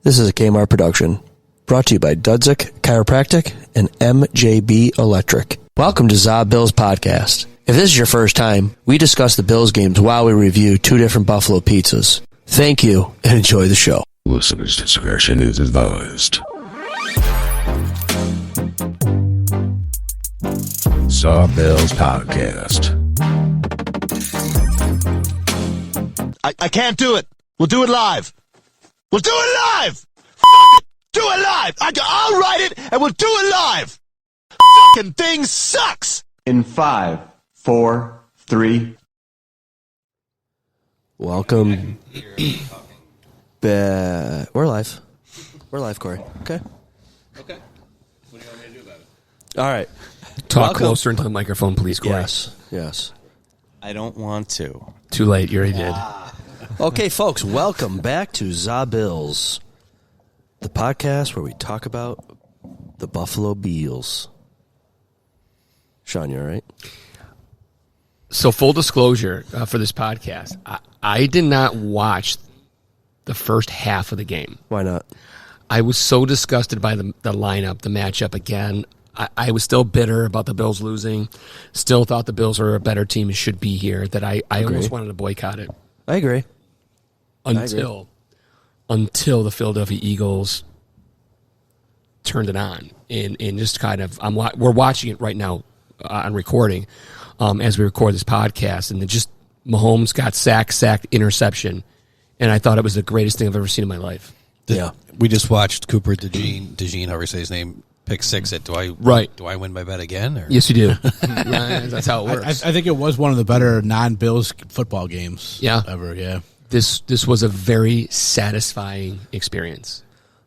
This is a Kmart production, brought to you by Dudzik Chiropractic and MJB Electric. Welcome to ZaBillsPodcast. If this is your first time, we discuss the Bills games while we review two different Buffalo pizzas. Thank you and enjoy the show. Listener's discretion is advised. ZaBillsPodcast. I can't do it. We'll do it live. We'll do it live! Do it live! I'll write it and we'll do it live! Fucking thing sucks! In 5, 4, 3. Welcome. We're live. We're live, Corey. Okay. Okay. What do you want me to do about it? All right. Talk Welcome. closer into the microphone, please, Corey. Yes. I don't want to. Too late. You already did. Okay, folks, welcome back to ZaBills, the podcast where we talk about the Buffalo Bills. Sean, you all right? So, full disclosure for this podcast, I did not watch the first half of the game. Why not? I was so disgusted by the lineup, the matchup again. I was still bitter about the Bills losing. Still thought the Bills are a better team and should be here. That I almost wanted to boycott it. I agree. Until the Philadelphia Eagles turned it on and just kind of we're watching it right now on recording as we record this podcast, and just Mahomes got sacked, interception, and I thought it was the greatest thing I've ever seen in my life. Yeah, we just watched Cooper DeJean, however you say his name, pick six it. Do I win my bet again? Or? Yes, you do. That's how it works. I think it was one of the better non-Bills football games ever, yeah. This was a very satisfying experience.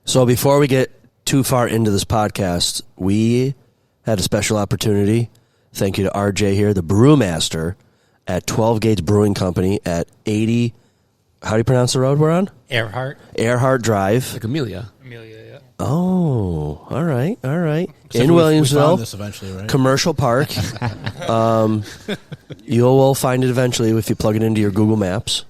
So before we get too far into this podcast, we had a special opportunity. Thank you to RJ here, the brewmaster at 12 Gates Brewing Company at 80, how do you pronounce the road we're on? Earhart Drive. Like Amelia, yeah. Oh, all right. Except In we Williamsville. found this eventually, right? Commercial Park. You will find it eventually if you plug it into your Google Maps.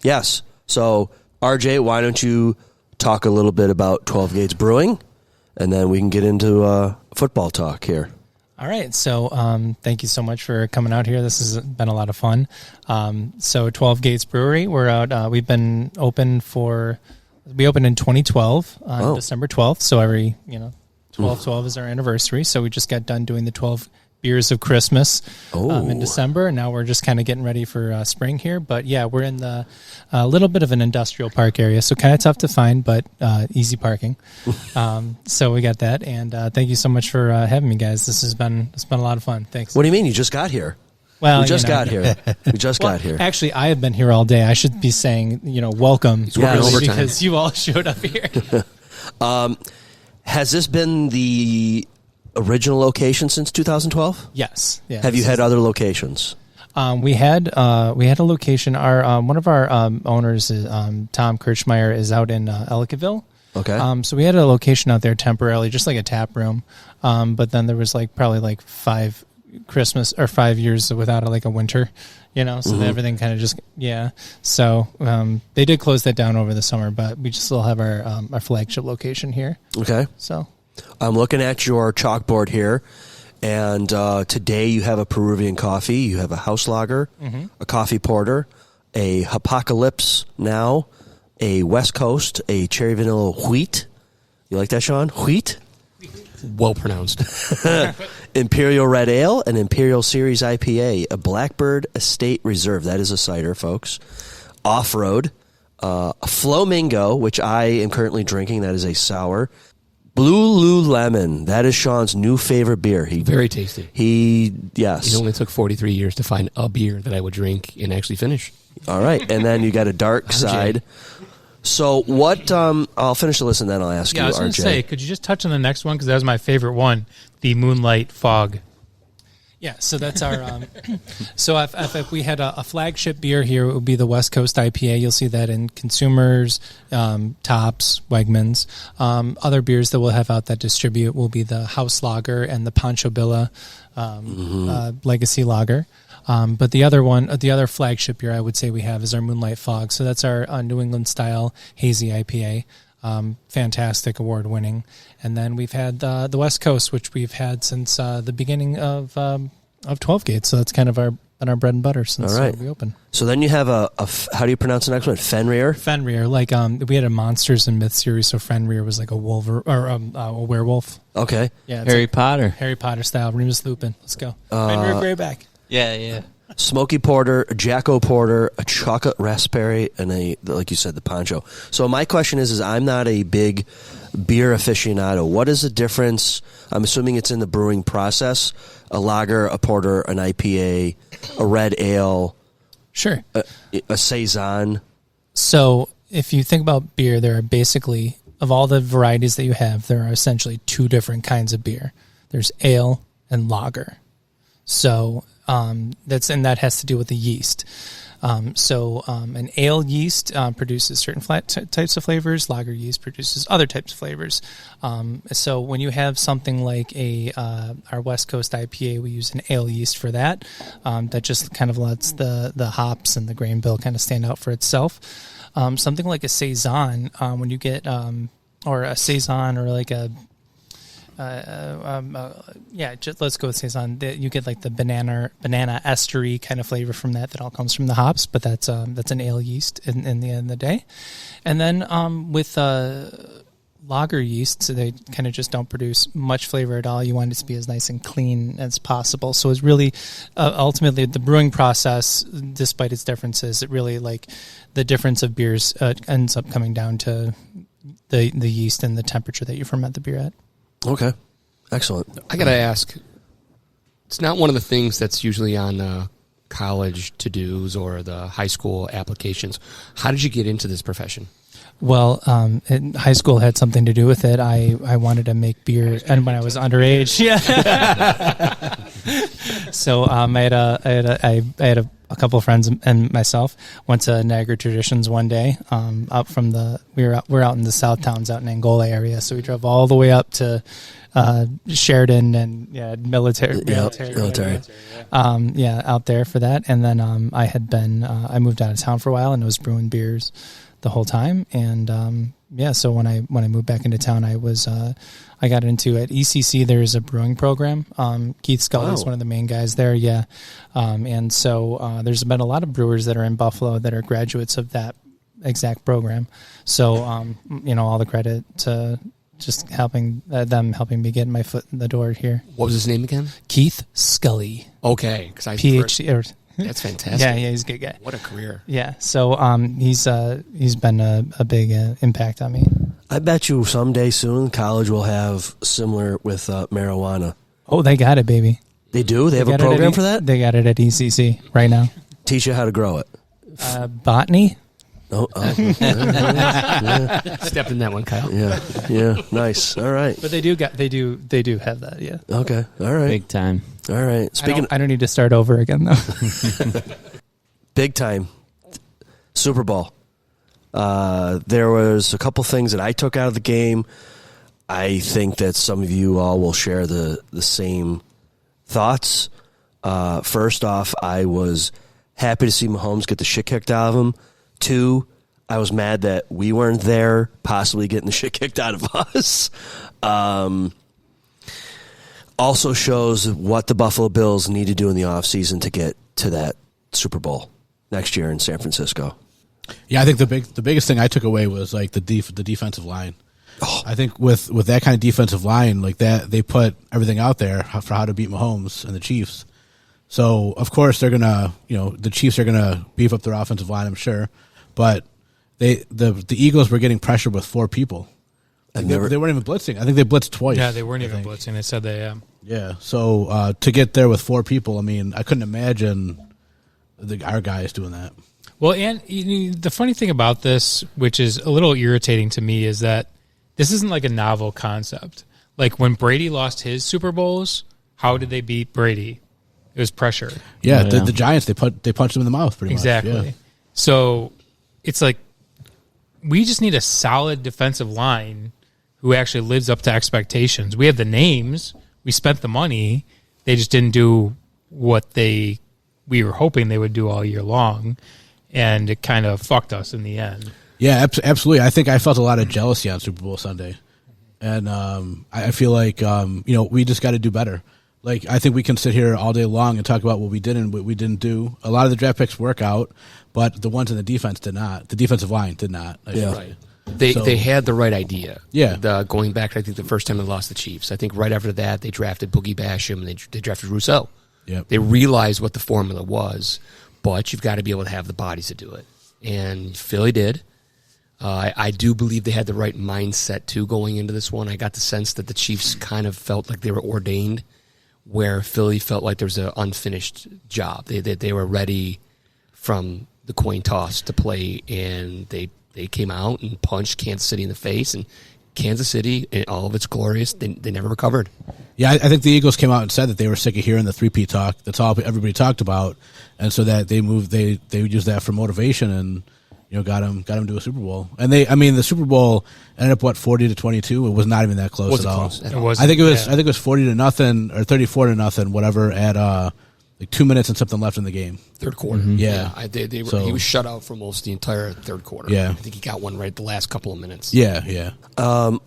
Yes. So, RJ, why don't you talk a little bit about 12 Gates Brewing, and then we can get into football talk here. All right. So thank you so much for coming out here. This has been a lot of fun. So 12 Gates Brewery, we're out. We opened in 2012 on December 12th. So every, 12/12 is our anniversary. So we just got done doing the 12 beers of Christmas in December. And now we're just kind of getting ready for spring here. But yeah, we're in the little bit of an industrial park area. So kind of tough to find, but easy parking. So we got that. And thank you so much for having me, guys. It's been a lot of fun. Thanks. What do you mean? You just got here. Well, we just got here. We just got here. Actually, I have been here all day. I should be saying, welcome. Yes. Because you all showed up here. Has this been the original location since 2012? Yes. Yeah, Have you had other locations? We had a location. Our one of our owners, Tom Kirchmeyer, is out in Ellicottville. Okay. So we had a location out there temporarily, just like a tap room. But then there was probably 5 Christmas or 5 years without a winter, so everything kind of just, So they did close that down over the summer, but we just still have our flagship location here. Okay. So I'm looking at your chalkboard here, and today you have a Peruvian coffee, you have a house lager, a coffee porter, a Apocalypse Now, a West Coast, a cherry vanilla wheat. You like that, Sean? Wheat? well pronounced. Imperial Red Ale, an Imperial Series IPA, a Blackbird Estate Reserve. That is a cider, folks. Off-road. A Flamingo, which I am currently drinking. That is a sour. Blue Lululemon. That is Sean's new favorite beer. Very tasty. Yes. It only took 43 years to find a beer that I would drink and actually finish. All right. And then you got a dark side. So what, I'll finish the list and then I'll ask you, RJ. I was going to say, could you just touch on the next one? Because that was my favorite one, the Moonlight Fog. Yeah, so that's our. So if we had a flagship beer here, it would be the West Coast IPA. You'll see that in Consumers, Tops, Wegmans. Other beers that we'll have out that distribute will be the House Lager and the Pancho Villa Legacy Lager. But the other flagship beer I would say we have is our Moonlight Fog. So that's our New England style hazy IPA. Fantastic, award winning. And then we've had the West Coast, which we've had since the beginning of 12 Gates. So that's kind of been our bread and butter since we opened. So then you have how do you pronounce the next one? Fenrir? Fenrir. Like we had a Monsters and Myths series, so Fenrir was like a a werewolf. Okay. Yeah, Harry Potter. Harry Potter style. Remus Lupin. Let's go. Fenrir Greyback. Yeah. Smoky Porter, a Jacko Porter, a chocolate raspberry, and like you said, the poncho. So my question is I'm not a big beer aficionado. What is the difference? I'm assuming it's in the brewing process. A lager, a porter, an IPA, a red ale. Sure. A saison. So if you think about beer, there are basically, of all the varieties that you have, there are essentially two different kinds of beer. There's ale and lager. So that has to do with the yeast. An ale yeast produces certain types of flavors. Lager yeast produces other types of flavors. So when you have something like our West Coast IPA, we use an ale yeast for that. That just kind of lets the hops and the grain bill kind of stand out for itself. Something like a saison, when you get or a saison or like a let's go with saison. You get like the banana estery kind of flavor from that all comes from the hops, but that's an ale yeast in the end of the day. And then with lager yeast, so they kind of just don't produce much flavor at all. You want it to be as nice and clean as possible. So it's really ultimately the brewing process, despite its differences, it really like the difference of beers ends up coming down to the yeast and the temperature that you ferment the beer at. Okay. Excellent. I got to ask, it's not one of the things that's usually on college to-dos or the high school applications. How did you get into this profession? Well, high school had something to do with it. I wanted to make beer, and when I was underage, So I had a couple of friends and myself went to Niagara Traditions one day. We're out in the South Towns, out in Angola area. So we drove all the way up to Sheridan and military. Out there for that. And then I moved out of town for a while and was brewing beers the whole time. And so when I moved back into town, I got into at ECC. There's a brewing program. Keith Scully is one of the main guys there. Yeah. And so there's been a lot of brewers that are in Buffalo that are graduates of that exact program. So, all the credit to just helping me get my foot in the door here. What was his name again? Keith Scully. Okay. Because PhD. That's fantastic. Yeah, he's a good guy. What a career. Yeah. So he's been a big impact on me. I bet you someday soon college will have similar with marijuana. Oh, they got it, baby. They do? They have a program for that? They got it at ECC right now. Teach you how to grow it. Botany? Oh. Stepped in that one, Kyle. Yeah. Nice. All right. But they do have that, yeah. Okay. All right. Big time. All right. I don't need to start over again, though. Big time. Super Bowl. There was a couple things that I took out of the game. I think that some of you all will share the same thoughts. First off, I was happy to see Mahomes get the shit kicked out of him. 2, I was mad that we weren't there, possibly getting the shit kicked out of us. Also shows what the Buffalo Bills need to do in the offseason to get to that Super Bowl next year in San Francisco. Yeah, I think the biggest thing I took away was like the defensive line. Oh. I think with that kind of defensive line like that, they put everything out there for how to beat Mahomes and the Chiefs. So of course they're gonna, the Chiefs are gonna beef up their offensive line, I'm sure, but the Eagles were getting pressure with 4 people. They weren't even blitzing. I think they blitzed twice. Yeah, they weren't even blitzing. They said they. Yeah, so to get there with 4 people, I mean, I couldn't imagine our guys doing that. Well, and the funny thing about this, which is a little irritating to me, is that this isn't like a novel concept. Like when Brady lost his Super Bowls, how did they beat Brady? It was pressure. Yeah, the Giants, they punched him in the mouth pretty much. Exactly. Yeah. So it's like we just need a solid defensive line who actually lives up to expectations. We have the names. We spent the money. They just didn't do what we were hoping they would do all year long, and it kind of fucked us in the end. Yeah, absolutely. I think I felt a lot of jealousy on Super Bowl Sunday, and I feel like we just got to do better. Like, I think we can sit here all day long and talk about what we did and what we didn't do. A lot of the draft picks work out, but the ones in the defense did not. The defensive line did not. Right. They had the right idea. Yeah. Going back, I think the first time they lost the Chiefs. I think right after that they drafted Boogie Basham and they drafted Rousseau. Yep. They realized what the formula was, but you've got to be able to have the bodies to do it. And Philly did. I do believe they had the right mindset, too, going into this one. I got the sense that the Chiefs kind of felt like they were ordained, where Philly felt like there was an unfinished job. They were ready from the coin toss to play, and they came out and punched Kansas City in the face. And Kansas City, in all of its glorious, they never recovered. Yeah, I think the Eagles came out and said that they were sick of hearing the 3P talk. That's all everybody talked about, and so that they used that for motivation and got them to a Super Bowl. And the Super Bowl ended up 40-22. It was not even that close at all. Close. It was. I think it was 40-0 or 34-0, whatever, at like 2 minutes and something left in the game. Third quarter. Mm-hmm. Yeah. He was shut out for most the entire third quarter. Yeah. I think he got one right at the last couple of minutes. Yeah.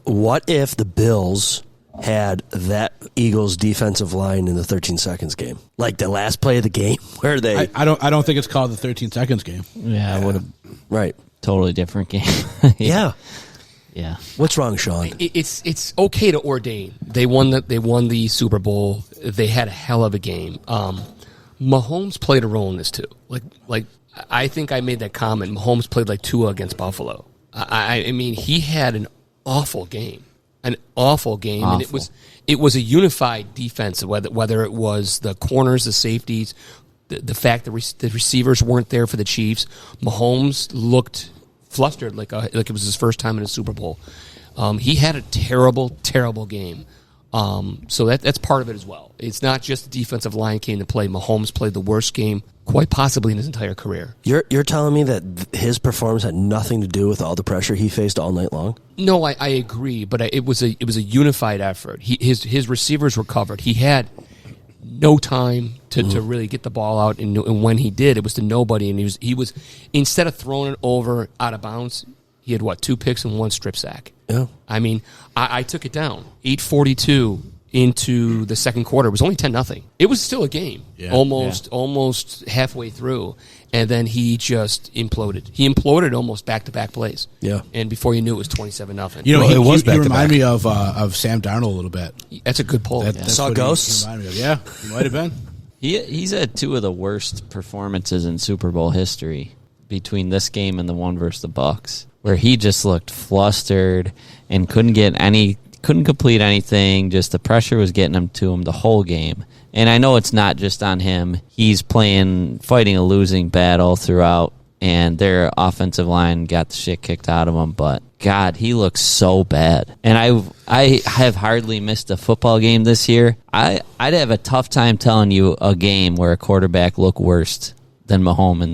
What if the Bills had that Eagles defensive line in the 13 seconds game, like the last play of the game, where they? I don't think it's called the 13 seconds game. Yeah, it would have Right. totally different game. Yeah. Yeah. What's wrong, Sean? It's okay to ordain. They won the Super Bowl. They had a hell of a game. Mahomes played a role in this too. Like I think I made that comment. Mahomes played like Tua against Buffalo. I mean, he had an awful game. Awful. And it was a unified defense, whether it was the corners, the safeties, the fact that the receivers weren't there for the Chiefs. Mahomes looked flustered like it was his first time in a Super Bowl. He had a terrible game. So that's part of it as well. It's not just the defensive line came to play. Mahomes played the worst game quite possibly in his entire career. You're telling me that his performance had nothing to do with all the pressure he faced all night long? No, I agree, but it was a unified effort. His receivers were covered. He had no time to really get the ball out, and when he did, it was to nobody. And he was instead of throwing it over out of bounds, he had 2 picks and 1 strip sack. Yeah, I mean, I took it down 8:42 into the second quarter. It was only 10-0. It was still a game, almost halfway through, and then he just imploded. He imploded almost back-to-back plays. Yeah, and before you knew it was 27-0. He reminded me of Sam Darnold a little bit. That's a good pull. Saw ghosts. Yeah, he might have been. He's had 2 of the worst performances in Super Bowl history between this game and the one versus the Bucs, where he just looked flustered and couldn't complete anything. Just the pressure was getting him the whole game. And I know it's not just on him. He's fighting a losing battle throughout, and their offensive line got the shit kicked out of him. But God, he looks so bad. And I have hardly missed a football game this year. I'd have a tough time telling you a game where a quarterback looked worse than Mahomes in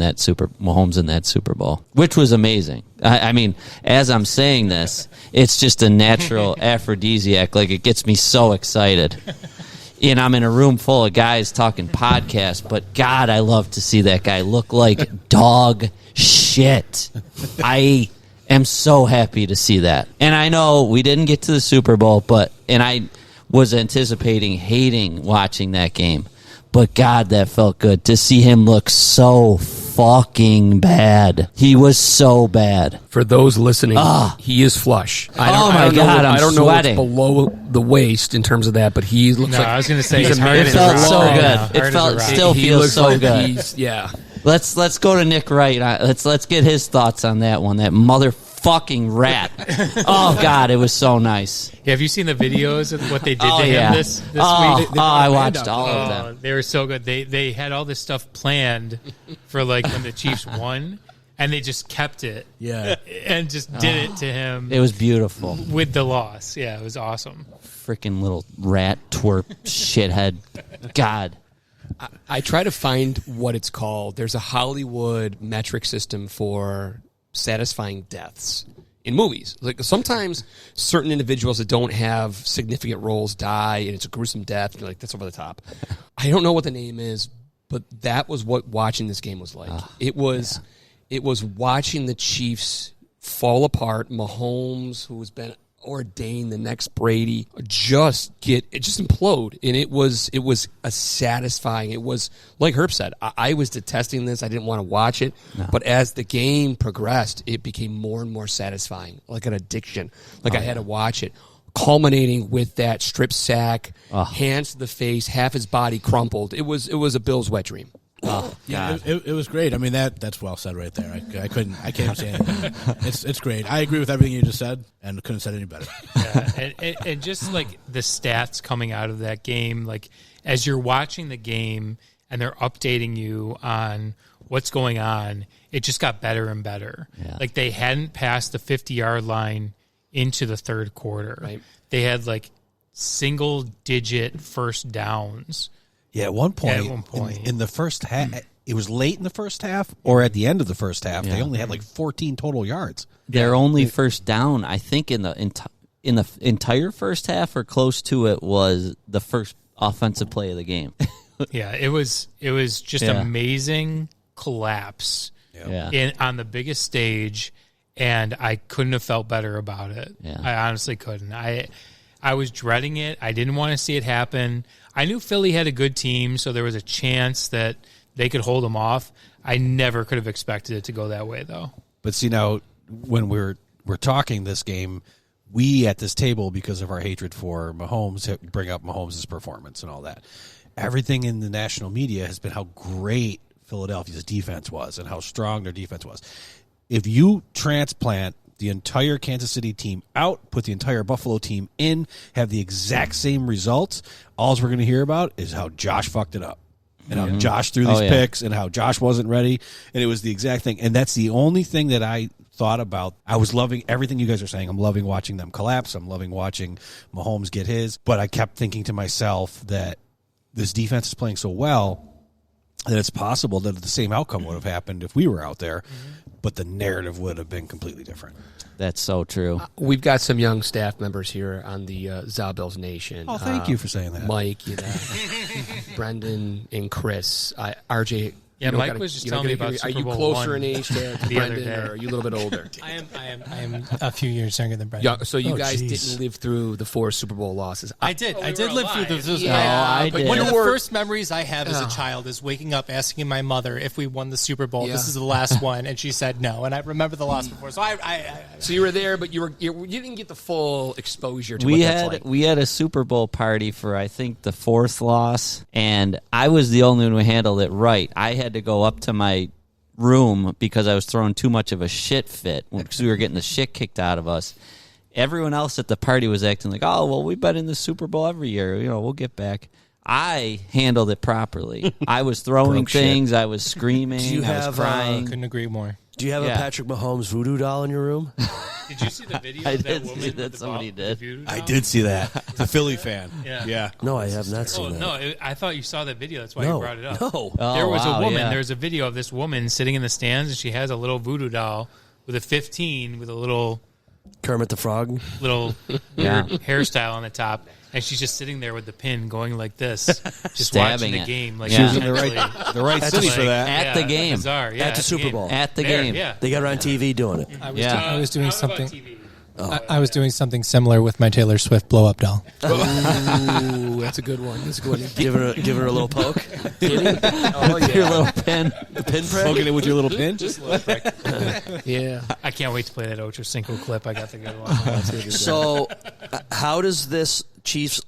that Super Bowl, which was amazing. I mean, as I'm saying this, it's just a natural aphrodisiac. Like, it gets me so excited. And I'm in a room full of guys talking podcasts, but God, I love to see that guy look like dog shit. I am so happy to see that. And I know we didn't get to the Super Bowl, and I was hating watching that game. But God, that felt good to see him look so fucking bad. He was so bad. For those listening, he is flush. I don't know what's below the waist in terms of that, but he looks like. I was going to say it felt so good. It still feels so good. Yeah. Let's go to Nick Wright. Let's get his thoughts on that one. That motherfucking rat. Oh God, it was so nice. Yeah, have you seen the videos of what they did to him this week? I watched all of them. They were so good. They had all this stuff planned for like when the Chiefs won, and they just kept it. Yeah, and just did it to him. It was beautiful with the loss. Yeah, it was awesome. Freaking little rat twerp shithead. God. I try to find what it's called. There's a Hollywood metric system for satisfying deaths in movies. Like sometimes certain individuals that don't have significant roles die, and it's a gruesome death. And you're like, that's over the top. I don't know what the name is, but that was what watching this game was like. It was watching the Chiefs fall apart. Mahomes, who has been ordained the next Brady, just implode, and it was a satisfying. It was like Herb said. I was detesting this. I didn't want to watch it, but as the game progressed, it became more and more satisfying, like an addiction. Like I had to watch it, culminating with that strip sack, hands to the face, half his body crumpled. It was a Bills wet dream. Oh, yeah, it was great. I mean, that's well said right there. I can't even say anything. It's great. I agree with everything you just said, and couldn't have said it any better. Yeah, and just like the stats coming out of that game, like as you're watching the game and they're updating you on what's going on, it just got better and better. Yeah. Like they hadn't passed the 50-yard line into the third quarter. Right. They had like single-digit first downs. Yeah, at one point, in the first half, it was late in the first half or at the end of the first half. They only had like 14 total yards. Their only first down, I think, in the entire first half or close to it, was the first offensive play of the game. Yeah, it was just amazing collapse on the biggest stage, and I couldn't have felt better about it. Yeah. I honestly couldn't. I was dreading it. I didn't want to see it happen. I knew Philly had a good team, so there was a chance that they could hold them off. I never could have expected it to go that way, though. But see, now when we're talking this game, we at this table, because of our hatred for Mahomes, bring up Mahomes' performance and all that. Everything in the national media has been how great Philadelphia's defense was and how strong their defense was. If you transplant the entire Kansas City team out, put the entire Buffalo team in, have the exact same results, all we're going to hear about is how Josh fucked it up. And how Josh threw these picks and how Josh wasn't ready. And it was the exact thing. And that's the only thing that I thought about. I was loving everything you guys are saying. I'm loving watching them collapse. I'm loving watching Mahomes get his. But I kept thinking to myself that this defense is playing so well that it's possible that the same outcome would have happened if we were out there, but the narrative would have been completely different. That's so true. We've got some young staff members here on the ZaBills Nation. Oh, thank you for saying that. Mike, Brendan, and Chris. RJ. Yeah, Mike was just telling me about Are you Super Bowl closer one in age to the other Brendan, day. or are you a little bit older? I am a few years younger than Brendan. Yeah, so you guys didn't live through the 4 Super Bowl losses. I did. I did live through those. I did. One of the first memories I have as a child is waking up asking my mother if we won the Super Bowl. Yeah. This is the last one, and she said no. And I remember the loss before, so So you were there, but you didn't get the full exposure to what that's like. We had a Super Bowl party for, I think, the 4th loss, and I was the only one who handled it right. I had to go up to my room because I was throwing too much of a shit fit because we were getting the shit kicked out of us. Everyone else at the party was acting like, oh, well, we've been in the Super Bowl every year. We'll get back. I handled it properly. I was throwing things. I was screaming. I was crying. couldn't agree more. Do you have a Patrick Mahomes voodoo doll in your room? Did you see the video I of that did woman? see that with the somebody ball- did. the voodoo I doll? did see that. The Philly fan. Yeah. No, I have not seen that. No, I thought you saw that video. That's why No, you brought it up. no. There was wow, a woman. yeah. There's a video of this woman sitting in the stands, and she has a little voodoo doll with a 15 with a little Kermit the Frog. weird Yeah. hairstyle on the top, and she's just sitting there with the pin going like this, just Stabbing watching the it. game. Like She was in the right- intensely. the right city for that. At the game. Bizarre. Yeah, At the Super Bowl. At the There, game. Yeah. They got her on TV doing it. I was doing How about something. TV? I was doing something similar with my Taylor Swift blow up doll. Ooh, that's a good one. That's a good one. Give her a little poke. Oh, your little pin. The pin prick. Poking it with your little pin? Yeah. I can't wait to play that Ocho Cinco clip. I got the good one. So, how does this Chiefs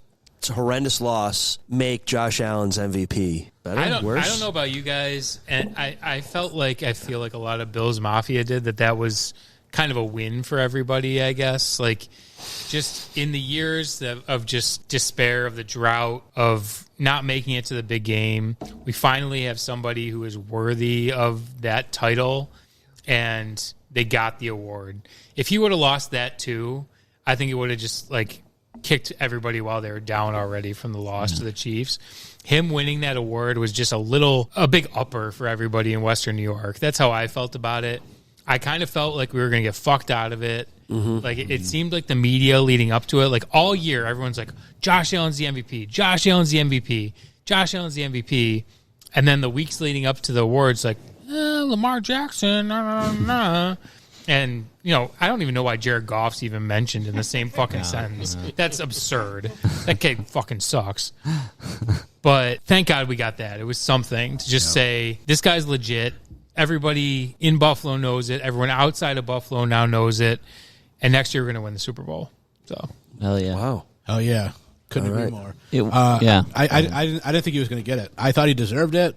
horrendous loss make Josh Allen's MVP? Better? I don't Worse? know about you guys, and I feel like a lot of Bills Mafia did that was kind of a win for everybody, I guess. Like, just in the years of just despair, of the drought, of not making it to the big game, we finally have somebody who is worthy of that title, and they got the award. If he would have lost that too, I think it would have just like kicked everybody while they were down already from the loss to the Chiefs. Him winning that award was just a big upper for everybody in Western New York. That's how I felt about it. I kind of felt like we were going to get fucked out of it. Like it seemed like the media leading up to it, like all year, everyone's like, Josh Allen's the MVP. Josh Allen's the MVP. Josh Allen's the MVP. And then the weeks leading up to the awards, like, Lamar Jackson, and, I don't even know why Jared Goff's even mentioned in the same fucking sentence. That's absurd. That kid fucking sucks. But thank God we got that. It was something to just say, this guy's legit. Everybody in Buffalo knows it. Everyone outside of Buffalo now knows it. And next year we're going to win the Super Bowl. So, hell yeah. Wow. Oh yeah, couldn't agree more. Yeah. I didn't think he was going to get it. I thought he deserved it.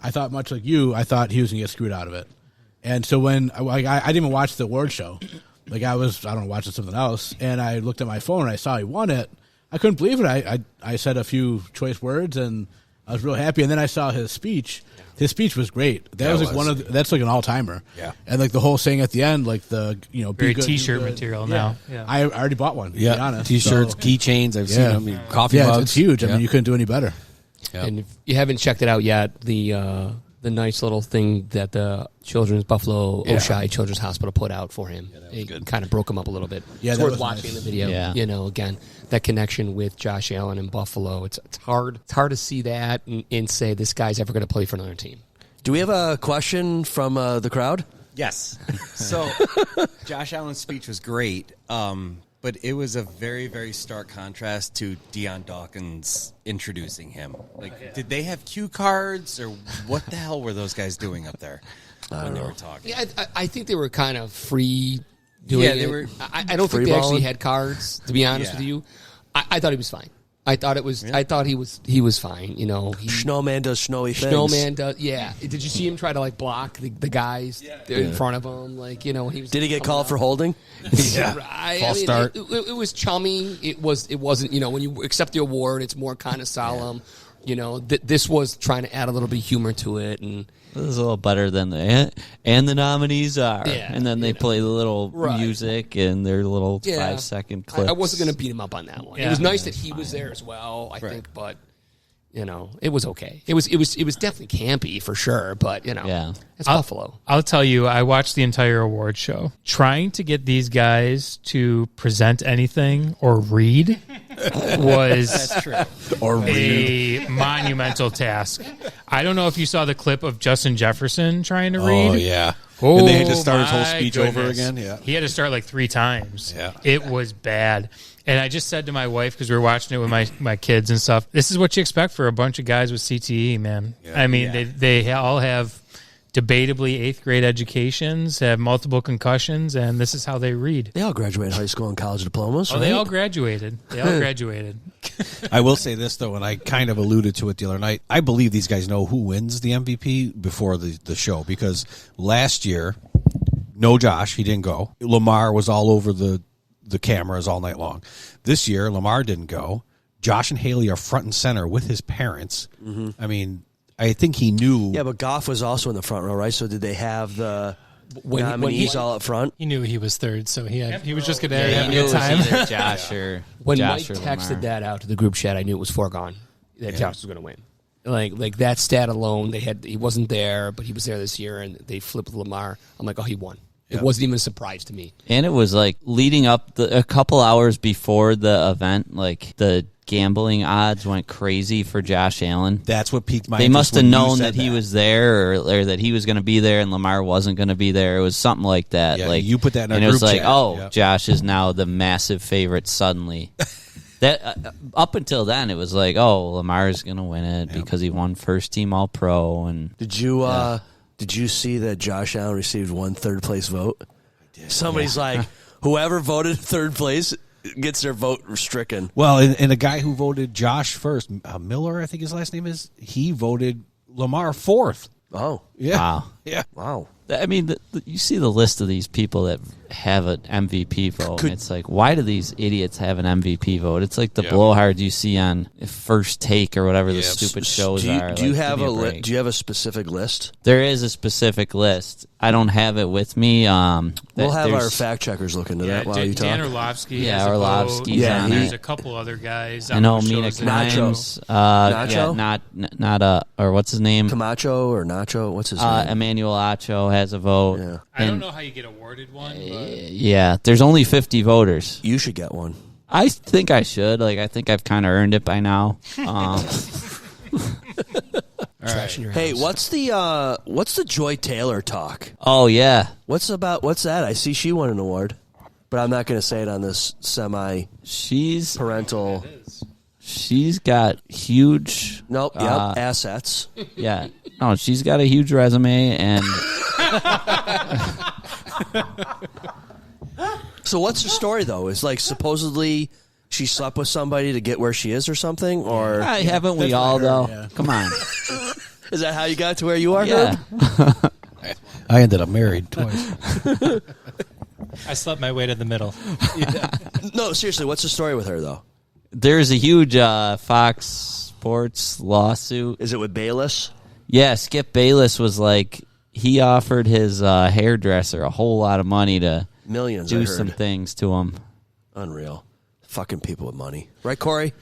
I thought, much like you, I thought he was going to get screwed out of it. And so when I didn't even watch the award show, watching something else, and I looked at my phone and I saw he won it. I couldn't believe it. I said a few choice words and I was real happy. And then I saw his speech. His speech was great. That was that's like an all timer. Yeah. And like the whole saying at the end, like the very T-shirt material now. Yeah. I already bought one. Yeah. To be honest. T-shirts, keychains. I've seen them. Coffee mugs. It's huge. I mean, you couldn't do any better. Yeah. And if you haven't checked it out yet, the nice little thing that the Buffalo Oshai Children's Hospital put out for him, it kind of broke him up a little bit. Yeah, it's worth watching the video. Yeah. Again, that connection with Josh Allen and Buffalo. It's hard. It's hard to see that and say this guy's ever going to play for another team. Do we have a question from the crowd? Yes. So, Josh Allen's speech was great, but it was a very, very stark contrast to Deion Dawkins introducing him. Like, did they have cue cards, or what the hell were those guys doing up there when they were talking? Yeah, I think they were kind of free doing it. They were. I don't think they actually had cards, to be honest with you. I thought he was fine. I thought it was. Really? I thought he was fine. Snowman does snowy things. Snowman does. Yeah. Did you see him try to block the guys in front of him? When he was. Did he get called for holding? False start. It was chummy. It wasn't. When you accept the award, it's more kind of solemn. This was trying to add a little bit of humor to it, and this is a little better than the nominees are. Yeah, and then they play the little music and their little 5-second clips. I wasn't going to beat him up on that one. Yeah. It was nice that he was there as well, I think, but it was okay. It was definitely campy for sure, but it's Buffalo. I'll tell you, I watched the entire award show. Trying to get these guys to present anything or read was a monumental task. I don't know if you saw the clip of Justin Jefferson trying to read. Oh, yeah. And they had to start his whole speech over again. Yeah. He had to start 3 times. Yeah. It was bad. And I just said to my wife, because we were watching it with my kids and stuff, this is what you expect for a bunch of guys with CTE, man. Yeah. I mean, they all have debatably 8th grade educations, have multiple concussions, and this is how they read. They all graduated high school and college diplomas, right? They all graduated. I will say this, though, and I kind of alluded to it the other night. I believe these guys know who wins the MVP before the show, because last year, no Josh, he didn't go. Lamar was all over the cameras all night long. This year, Lamar didn't go. Josh and Haley are front and center with his parents. Mm-hmm. I mean, I think he knew. Yeah, but Goff was also in the front row, right? So did they have the nominees all up front? He knew he was third, so he was just going to have a good time. When Mike texted that out to the group chat, I knew it was foregone that Josh was going to win. Like that stat alone, he wasn't there, but he was there this year, and they flipped Lamar. I'm like, oh, he won. It wasn't even a surprise to me. And it was leading up a couple hours before the event, the gambling odds went crazy for Josh Allen. That's what piqued my interest. They must have known that he was there, or that he was going to be there, and Lamar wasn't going to be there. It was something like that. Yeah, you put that in our group chat. And it was Josh is now the massive favorite suddenly. That up until then, it was Lamar's going to win it because he won first team All Pro. And did you see that Josh Allen received 1 third-place vote? Somebody's like, whoever voted third place gets their vote stricken. Well, and the guy who voted Josh first, Miller, I think his last name is, he voted Lamar 4th. Oh. Yeah. Wow. Yeah. Wow. I mean, you see the list of these people that have an MVP vote. And it's why do these idiots have an MVP vote? It's like the blowhards you see on First Take or whatever the stupid shows are. Do you have a specific list? There is a specific list. I don't have it with me. We'll have our fact checkers look into that while you talk. Dan Orlovsky. Yeah, Orlovsky's on it. There's a couple other guys. I know Mina Kimes. Nacho. Or what's his name? Camacho or Nacho? What's his name? Emmanuel Acho has a vote. Yeah. I don't know how you get awarded one. Yeah, there's only 50 voters. You should get one. I think I should. I think I've kind of earned it by now. Trash in your Hey, house. what's the Joy Taylor talk? Oh yeah, What's that? I see she won an award, but I'm not going to say it on this she's parental. she's got huge. Nope. Yep. Assets. Yeah, no, she's got a huge resume, and So what's her story though? Is like supposedly she slept with somebody to get where she is or something, or haven't we all though? Come on. Is that how you got to where you are? Yeah. Herb? I ended up married twice. I slept my way to the middle. No, seriously, what's the story with her though? There's a huge Fox Sports lawsuit. Is it with Bayless? Yeah, Skip Bayless was like, he offered his hairdresser a whole lot of money to Millions. I do heard. some things to him. Unreal. Fucking people with money, right, Corey?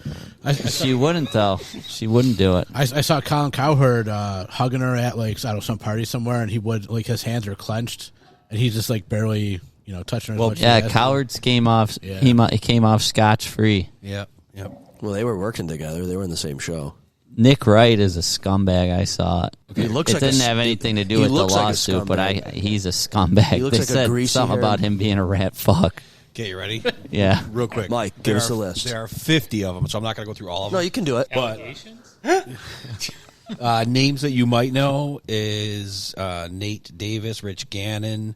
She wouldn't though. She wouldn't do it. I saw Colin Cowherd hugging her at like I don't know, some party somewhere, and he would like his hands are clenched, and he's just like barely touching her. Well, yeah, Cowherd's came off. Yeah. He came off scotch free. Yep. Well, they were working together. They were in the same show. Nick Wright is a scumbag. I saw it. He looks it like a didn't s- have anything to do he with the looks like a lawsuit, but scumbag. he's a scumbag. He looks They like a said greasy something about haired- him being a rat fuck. Okay, you ready? Yeah. Real quick. Mike, give us the list. There are 50 of them, so I'm not going to go through all of them. No, you can do it. But names that you might know is Nate Davis, Rich Gannon,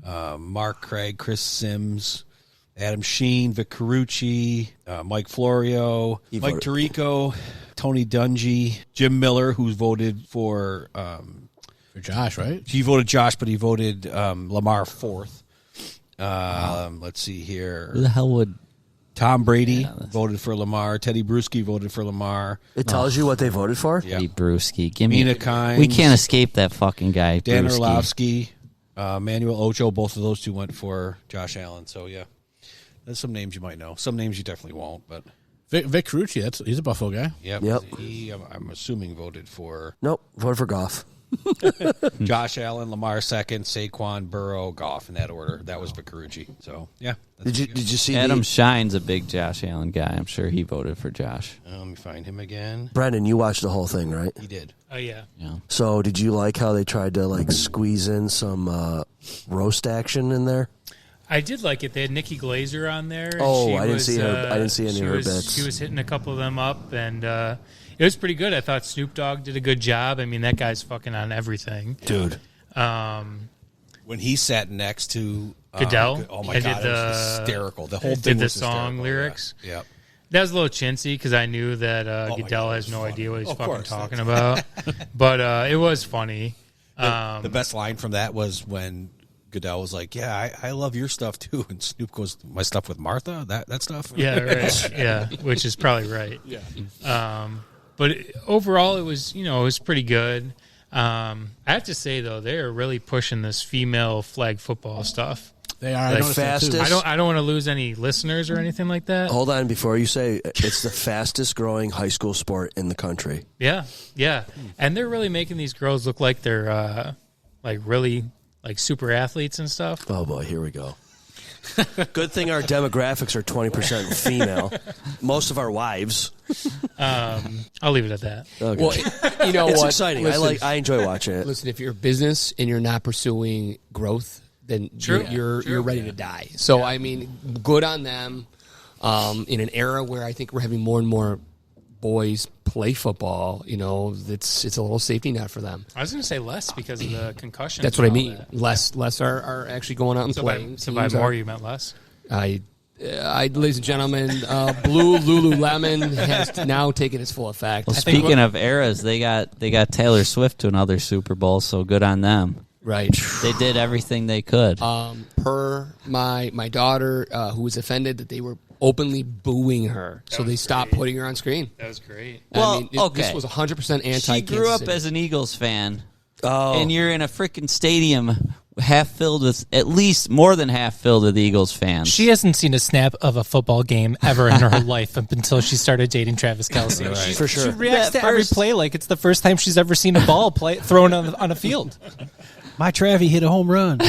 Mark Craig, Chris Sims, Adam Sheen, Vic Carucci, Mike Florio, He Mike voted- Tirico, Tony Dungy, Jim Miller, who's voted for Josh, right? he voted Josh, but he voted Lamar fourth. Let's see here. Who the hell would? Tom Brady voted for Lamar. Teddy Bruschi voted for Lamar. It tells you what they voted for. Yeah. Eddie Brewski. Give me. Mina Kynes. We can't escape that fucking guy. Dan Brewski. Orlovsky, Manuel Ocho, both of those two went for Josh Allen. So, yeah, there's some names you might know. Some names you definitely won't, but Vic Carucci, he's a Buffalo guy. yep. Yep. He, I'm assuming, voted for Nope. Voted for Goff. Josh Allen, Lamar second, Saquon, Burrow, Goff in that order. That was Vicarucci. So, yeah. Did you see Adam Shine's a big Josh Allen guy. I'm sure he voted for Josh. Let me find him again. Brendan, you watched the whole thing, right? He did. Oh yeah. Yeah. So did you like how they tried to like squeeze in some roast action in there? I did like it. They had Nikki Glazer on there. and Oh, she I didn't was, see her- I didn't see any she of her was- bits. She was hitting a couple of them up, and it was pretty good. I thought Snoop Dogg did a good job. I mean, that guy's fucking on everything. Dude. When he sat next to Goodell? oh, my And God. did It was the- hysterical. The whole did thing the was song hysterical, lyrics? Yeah. Yep. That was a little chintzy because I knew that my Goodell God, it has was no funny. idea what he's Of fucking course, talking about. But it was funny. The best line from that was when Goodell was like, "Yeah, I love your stuff too," and Snoop goes, "My stuff with Martha, that stuff." Yeah, right. Yeah, which is probably right. Yeah. But overall, it was pretty good. I have to say though, they are really pushing this female flag football stuff. They are. I Like noticed that, too. fastest. I don't want to lose any listeners or anything like that. Hold on before you say it's the fastest growing high school sport in the country. Yeah, yeah, and they're really making these girls look like they're like really like super athletes and stuff. Oh boy, here we go. Good thing our demographics are 20% female. Most of our wives. I'll leave it at that. Okay. Well, you know It's what? exciting. Listen, I enjoy watching it. Listen, if you're a business and you're not pursuing growth, then True. you're ready to die. So I mean, good on them. In an era where I think we're having more and more boys play football, it's a little safety net for them. I was going to say less because of the concussions. That's what I and all mean. that. Less are actually going out and So playing. by Teams more, are- you meant less. ladies and gentlemen, Blue Lululemon has now taken its full effect. Well, speaking of eras, they got Taylor Swift to another Super Bowl, so good on them. Right. They did everything they could. Per my daughter, who was offended that they were openly booing her, so they stopped putting her on screen. That was great. Well, This okay. was 100% anti. She grew up as an Eagles fan, Oh. and you're in a freaking stadium half filled with, at least more than half filled with Eagles fans. She hasn't seen a snap of a football game ever in her life up until she started dating Travis Kelce. For sure. She reacts That to every first- play like it's the first time she's ever seen a ball thrown on a field. My Travie hit a home run.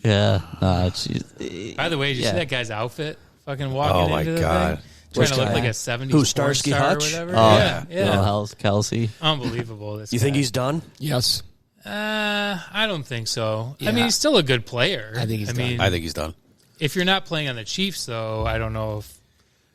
Yeah. By the way, did you Yeah. see that guy's outfit? Fucking walking Oh, my into the God. thing? Trying to look guy? like a 70s Who, porn Starsky star Hutch? or whatever. Oh, yeah. Kelsey. Unbelievable. This You guy. think he's done? Yes. I don't think so. Yeah. I mean, he's still a good player. I think he's done. I think he's done. If you're not playing on the Chiefs, though, I don't know if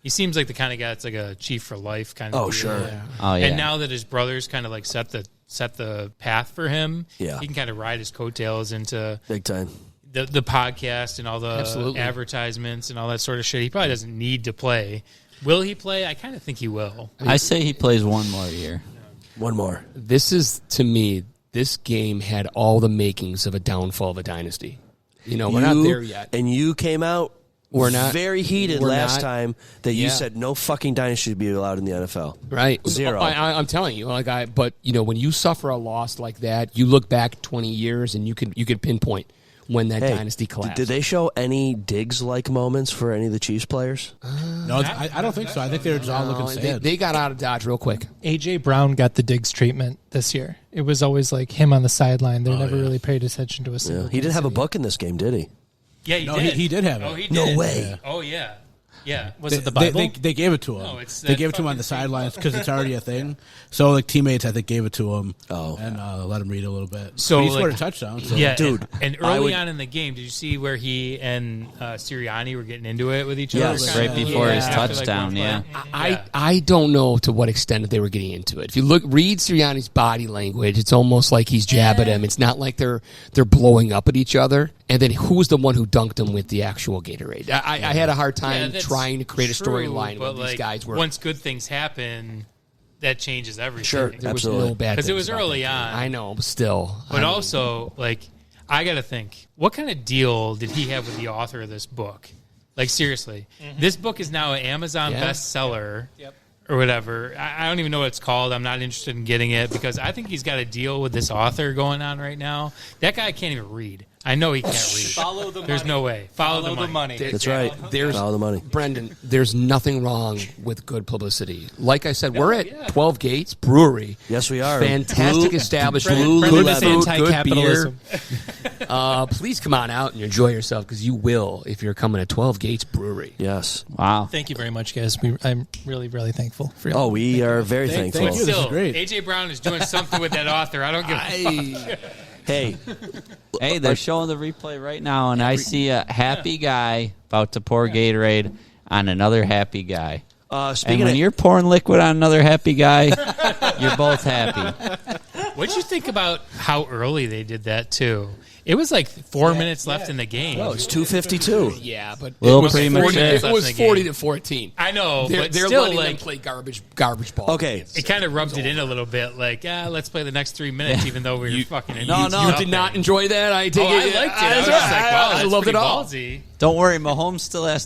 he seems like the kind of guy that's like a Chief for life kind of. Oh, deal. sure. Yeah. Oh, yeah. And now that his brothers kind of like set the path for him, Yeah. he can kind of ride his coattails into Big time. the podcast and all the Absolutely. advertisements and all that sort of shit. He probably doesn't need to play. Will he play? I kind of think he will. I say he plays one more year. One more. This is, to me, this game had all the makings of a downfall of a dynasty. You know, we're not there yet. And you came out We're not- very heated we're last not- time that you Yeah. said no fucking dynasty should be allowed in the NFL. Right. Zero. I'm telling you, but you know, when you suffer a loss like that, you look back 20 years and you could pinpoint when that Hey, dynasty collapsed. Did they show any Diggs-like moments for any of the Chiefs players? No, I don't think so. I think they were just all looking sad. They got out of Dodge real quick. A.J. Brown got the Diggs treatment this year. It was always like him on the sideline. They never really paid attention to a single He didn't have a thing. book in this game, did he? Yeah, he No, did. he did have it. Oh, he No did. way. Oh, yeah. Yeah. Was it the Bible? They gave it to him. No, it's they that gave it to him on fucking the thing. sidelines because it's already a thing. So like teammates, I think, gave it to him. Oh. And let him read a little bit. So, But he like- scored a touchdown. So. Yeah, Dude, And I early would- on in the game, did you see where he and Sirianni were getting into it with each Yes. other? Right before his After, like, touchdown, one yeah. play? I don't know to what extent they were getting into it. If you read Sirianni's body language, it's almost like he's jabbing him. It's not like they're blowing up at each other. And then who's the one who dunked him with the actual Gatorade? I had a hard time that's trying to create a true, storyline but, where these guys were. Once good things happen, that changes everything. Sure, there was absolutely. no bad Because it things was about early that game. on. I know, but still. But also, like, I got to think, what kind of deal did he have with the author of this book? Like, seriously, this book is now an Amazon Yeah. bestseller or whatever. I don't even know what it's called. I'm not interested in getting it because I think he's got a deal with this author going on right now. That guy can't even read. I know he can't read. Follow the There's money. no way. Follow the money. That's right. There's Follow the money. Brendan, there's nothing wrong with good publicity. Like I said, we're at 12 Gates Brewery. Yes, we are. Fantastic Blue- establishment. Blue Good leather. food, good beer. Anti-capitalism. Please come on out and enjoy yourself because you will if you're coming to 12 Gates Brewery. Yes. Wow. Thank you very much, guys. I'm really, really thankful for you. Oh, we are very thankful. thank you. This is Still, great. AJ Brown is doing something with that author. I don't give a fuck. Hey, Hey, they're showing the replay right now, and I see a happy guy about to pour Gatorade on another happy guy. And speaking when of, you're pouring liquid on another happy guy, you're both happy. What'd you think about how early they did that, too? It was like 4 minutes left in the game. it's 2:52. Yeah, but Little it was premature. 40, it was Left in the 40 game. to 14. I know, They're but still, letting them like, play garbage ball. Okay. it kind of rubbed it in a little bit. Like, let's play the next 3 minutes, even though we were fucking in No, no. You did not enjoy that. I take Oh, it. I liked it. I was just like, wow, I that's loved it pretty all. ballsy. Don't worry, Mahomes still has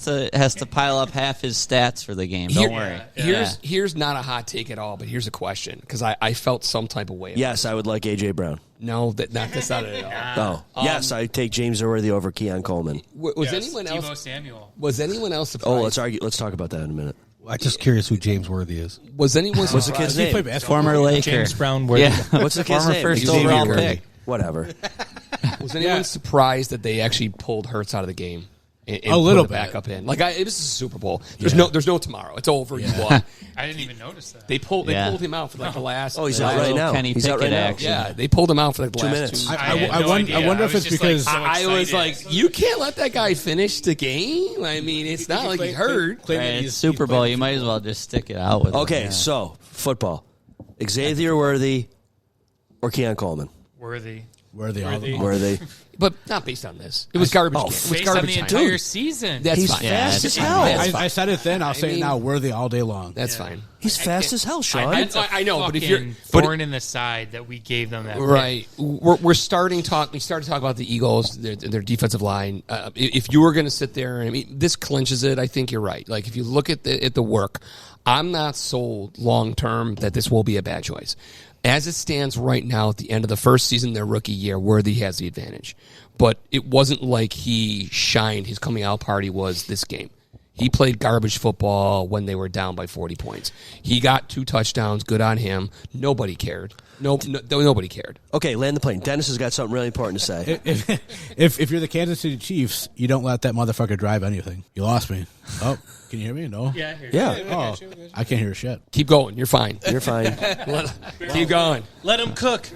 to pile up half his stats for the game. Don't worry. Here's not a hot take at all, but here's a question because I felt some type of way. Yes, I would like AJ Brown. No, that's not it at all. Oh, yes, I take James Irworthy over Keon Coleman. Was anyone Tebow else? Samuel. Was anyone else surprised? Oh, let's argue. Let's talk about that in a minute. I'm just curious who James Worthy is. Was anyone What's the surprised? kid's He name? played basketball. Former Laker. James Brown, Worthy. Yeah. What's the kid's Former name? first Xavier overall Worthy. pick. Whatever. Was anyone surprised that they actually pulled Hurts out of the game? And A little put it back bit. up in. Like this is a Super Bowl. There's no tomorrow. It's over. You won. I didn't even notice that. They pulled Yeah. him out for like the last. Oh, he's Yeah. out right Little now. Kenny He's out right Pickett now. action. Yeah, they pulled him out for like the 2 last minutes. 2 I had no I idea. wonder I if was it's just, like, because so I was excited. like, you can't let that guy finish the game. I mean, it's not like he's hurt. Right, it's Super Bowl. You might as well just stick it out with Okay, him. so football. Xavier Worthy or Keon Coleman? Worthy. Worthy. All the Worthy. But not based on this. It was garbage. Game. It was Based on garbage the time. entire Dude, season. that's He's fine. fast it's as hell. That's fine. I said it then. I'll say mean- it now. Worthy all day long. That's fine. He's fast as hell, Sean. I know, but if Fucking you're thorn in the side that we gave them that right, we're starting talk. We started to talk about the Eagles, their defensive line. If you were going to sit there, I mean, this clinches it. I think you're right. Like if you look at the work, I'm not sold long term that this will be a bad choice. As it stands right now, at the end of the first season, their rookie year, Worthy has the advantage. But it wasn't like he shined. His coming out party was this game. He played garbage football when they were down by 40 points. He got 2 touchdowns. Good on him. Nobody cared. Nobody cared. Okay, land the plane. Dennis has got something really important to say. If you're the Kansas City Chiefs, you don't let that motherfucker drive anything. You lost me. Oh, can you hear me? No. Yeah, I hear you. Yeah. Oh, I can't hear shit. Keep going. You're fine. You're fine. Keep going. Let him cook.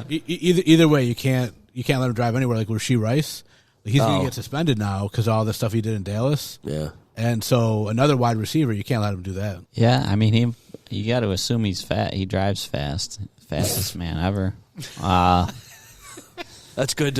Either way, you can't let him drive anywhere. Like Rashee Rice, he's going to get suspended now because of all the stuff he did in Dallas. Yeah. And so another wide receiver, you can't let him do that. Yeah, I mean, you got to assume he's fat. He drives fast. Fastest man ever. That's good.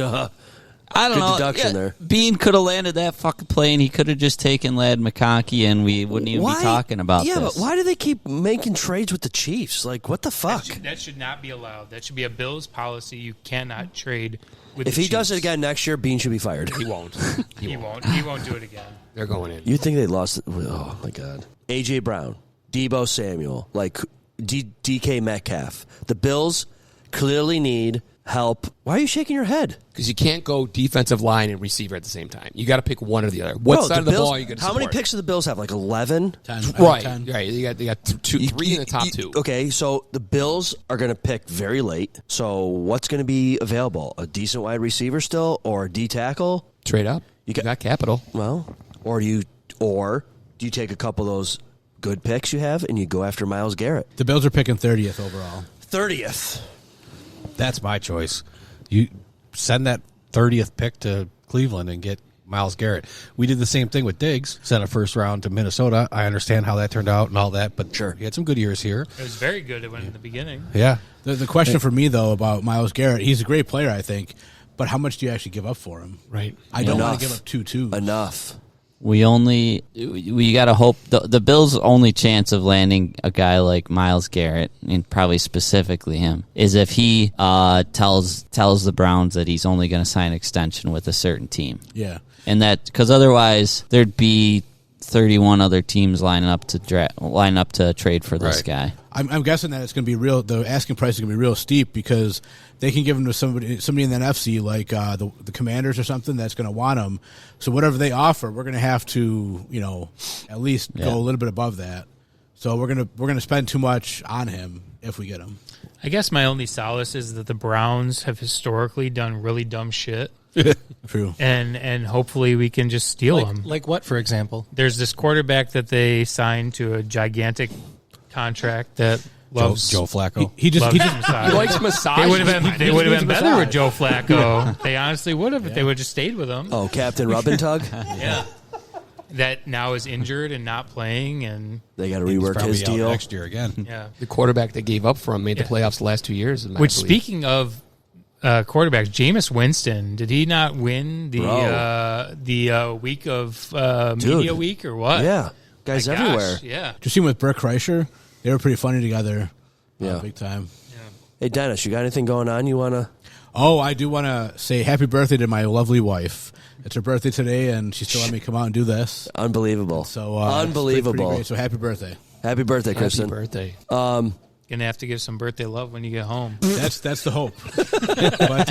I don't good know. deduction there. Bean could have landed that fucking plane. He could have just taken Ladd McConkey, and we wouldn't even be talking about this. this. Yeah, but why do they keep making trades with the Chiefs? Like, what the fuck? That should not be allowed. That should be a Bills policy. You cannot trade with If the he does it Chiefs. again next year, Bean should be fired. He won't. He won't. He won't do it again. They're going in. You think they lost it? Oh, my God. A.J. Brown, Debo Samuel, like DK Metcalf. The Bills clearly need help. Why are you shaking your head? Because you can't go defensive line and receiver at the same time. You got to pick one or the other. What side of the Bills, ball are you going to How many picks do the Bills have? Like 11? 10. Right. 10. Right. They got 3 in the top 2. Okay, so the Bills are going to pick very late. So what's going to be available? A decent wide receiver still, or a D tackle? Trade up. You got capital. Well, or do you take a couple of those good picks you have and you go after Myles Garrett? The Bills are picking 30th overall. 30th. That's my choice. You send that 30th pick to Cleveland and get Myles Garrett. We did the same thing with Diggs, sent a first round to Minnesota. I understand how that turned out and all that, but sure, he had some good years here. It was very good. It went in the beginning. Yeah. The question for me, though, about Myles Garrett, he's a great player, I think, but how much do you actually give up for him? Right. I don't want to give up 2-2. Enough. We got to hope the Bills' only chance of landing a guy like Myles Garrett, and probably specifically him, is if he tells the Browns that he's only going to sign an extension with a certain team. Yeah, and that because otherwise there'd be 31 other teams line up to trade for this guy. I'm guessing that it's going to be real. The asking price is going to be real steep because they can give him to somebody in the NFC like the Commanders or something that's going to want him. So whatever they offer, we're going to have to at least go a little bit above that. So we're gonna spend too much on him if we get him. I guess my only solace is that the Browns have historically done really dumb shit. True. And hopefully we can just steal them. Like what, for example? There's this quarterback that they signed to a gigantic contract that loves Joe Flacco. He likes massage. They would have been better with Joe Flacco. They honestly would have if they would have just stayed with him. Oh, Captain Rub and Tug? Yeah. That now is injured and not playing, and they got to rework his deal next year again. Yeah. The quarterback they gave up for him made the playoffs the last 2 years. Which, speaking of quarterbacks, Jameis Winston, did he not win the week of Media Week or what? Yeah. Guys everywhere. Yeah. Did you see him with Brett Kreischer? They were pretty funny together. Yeah. Big time. Yeah. Hey, Dennis, you got anything going on you want to? Oh, I do want to say happy birthday to my lovely wife. It's her birthday today, and she still let me come out and do this. Unbelievable. So unbelievable. Pretty great. So happy birthday. Happy birthday, Kristen. Happy birthday. Gonna have to give some birthday love when you get home. That's the hope. But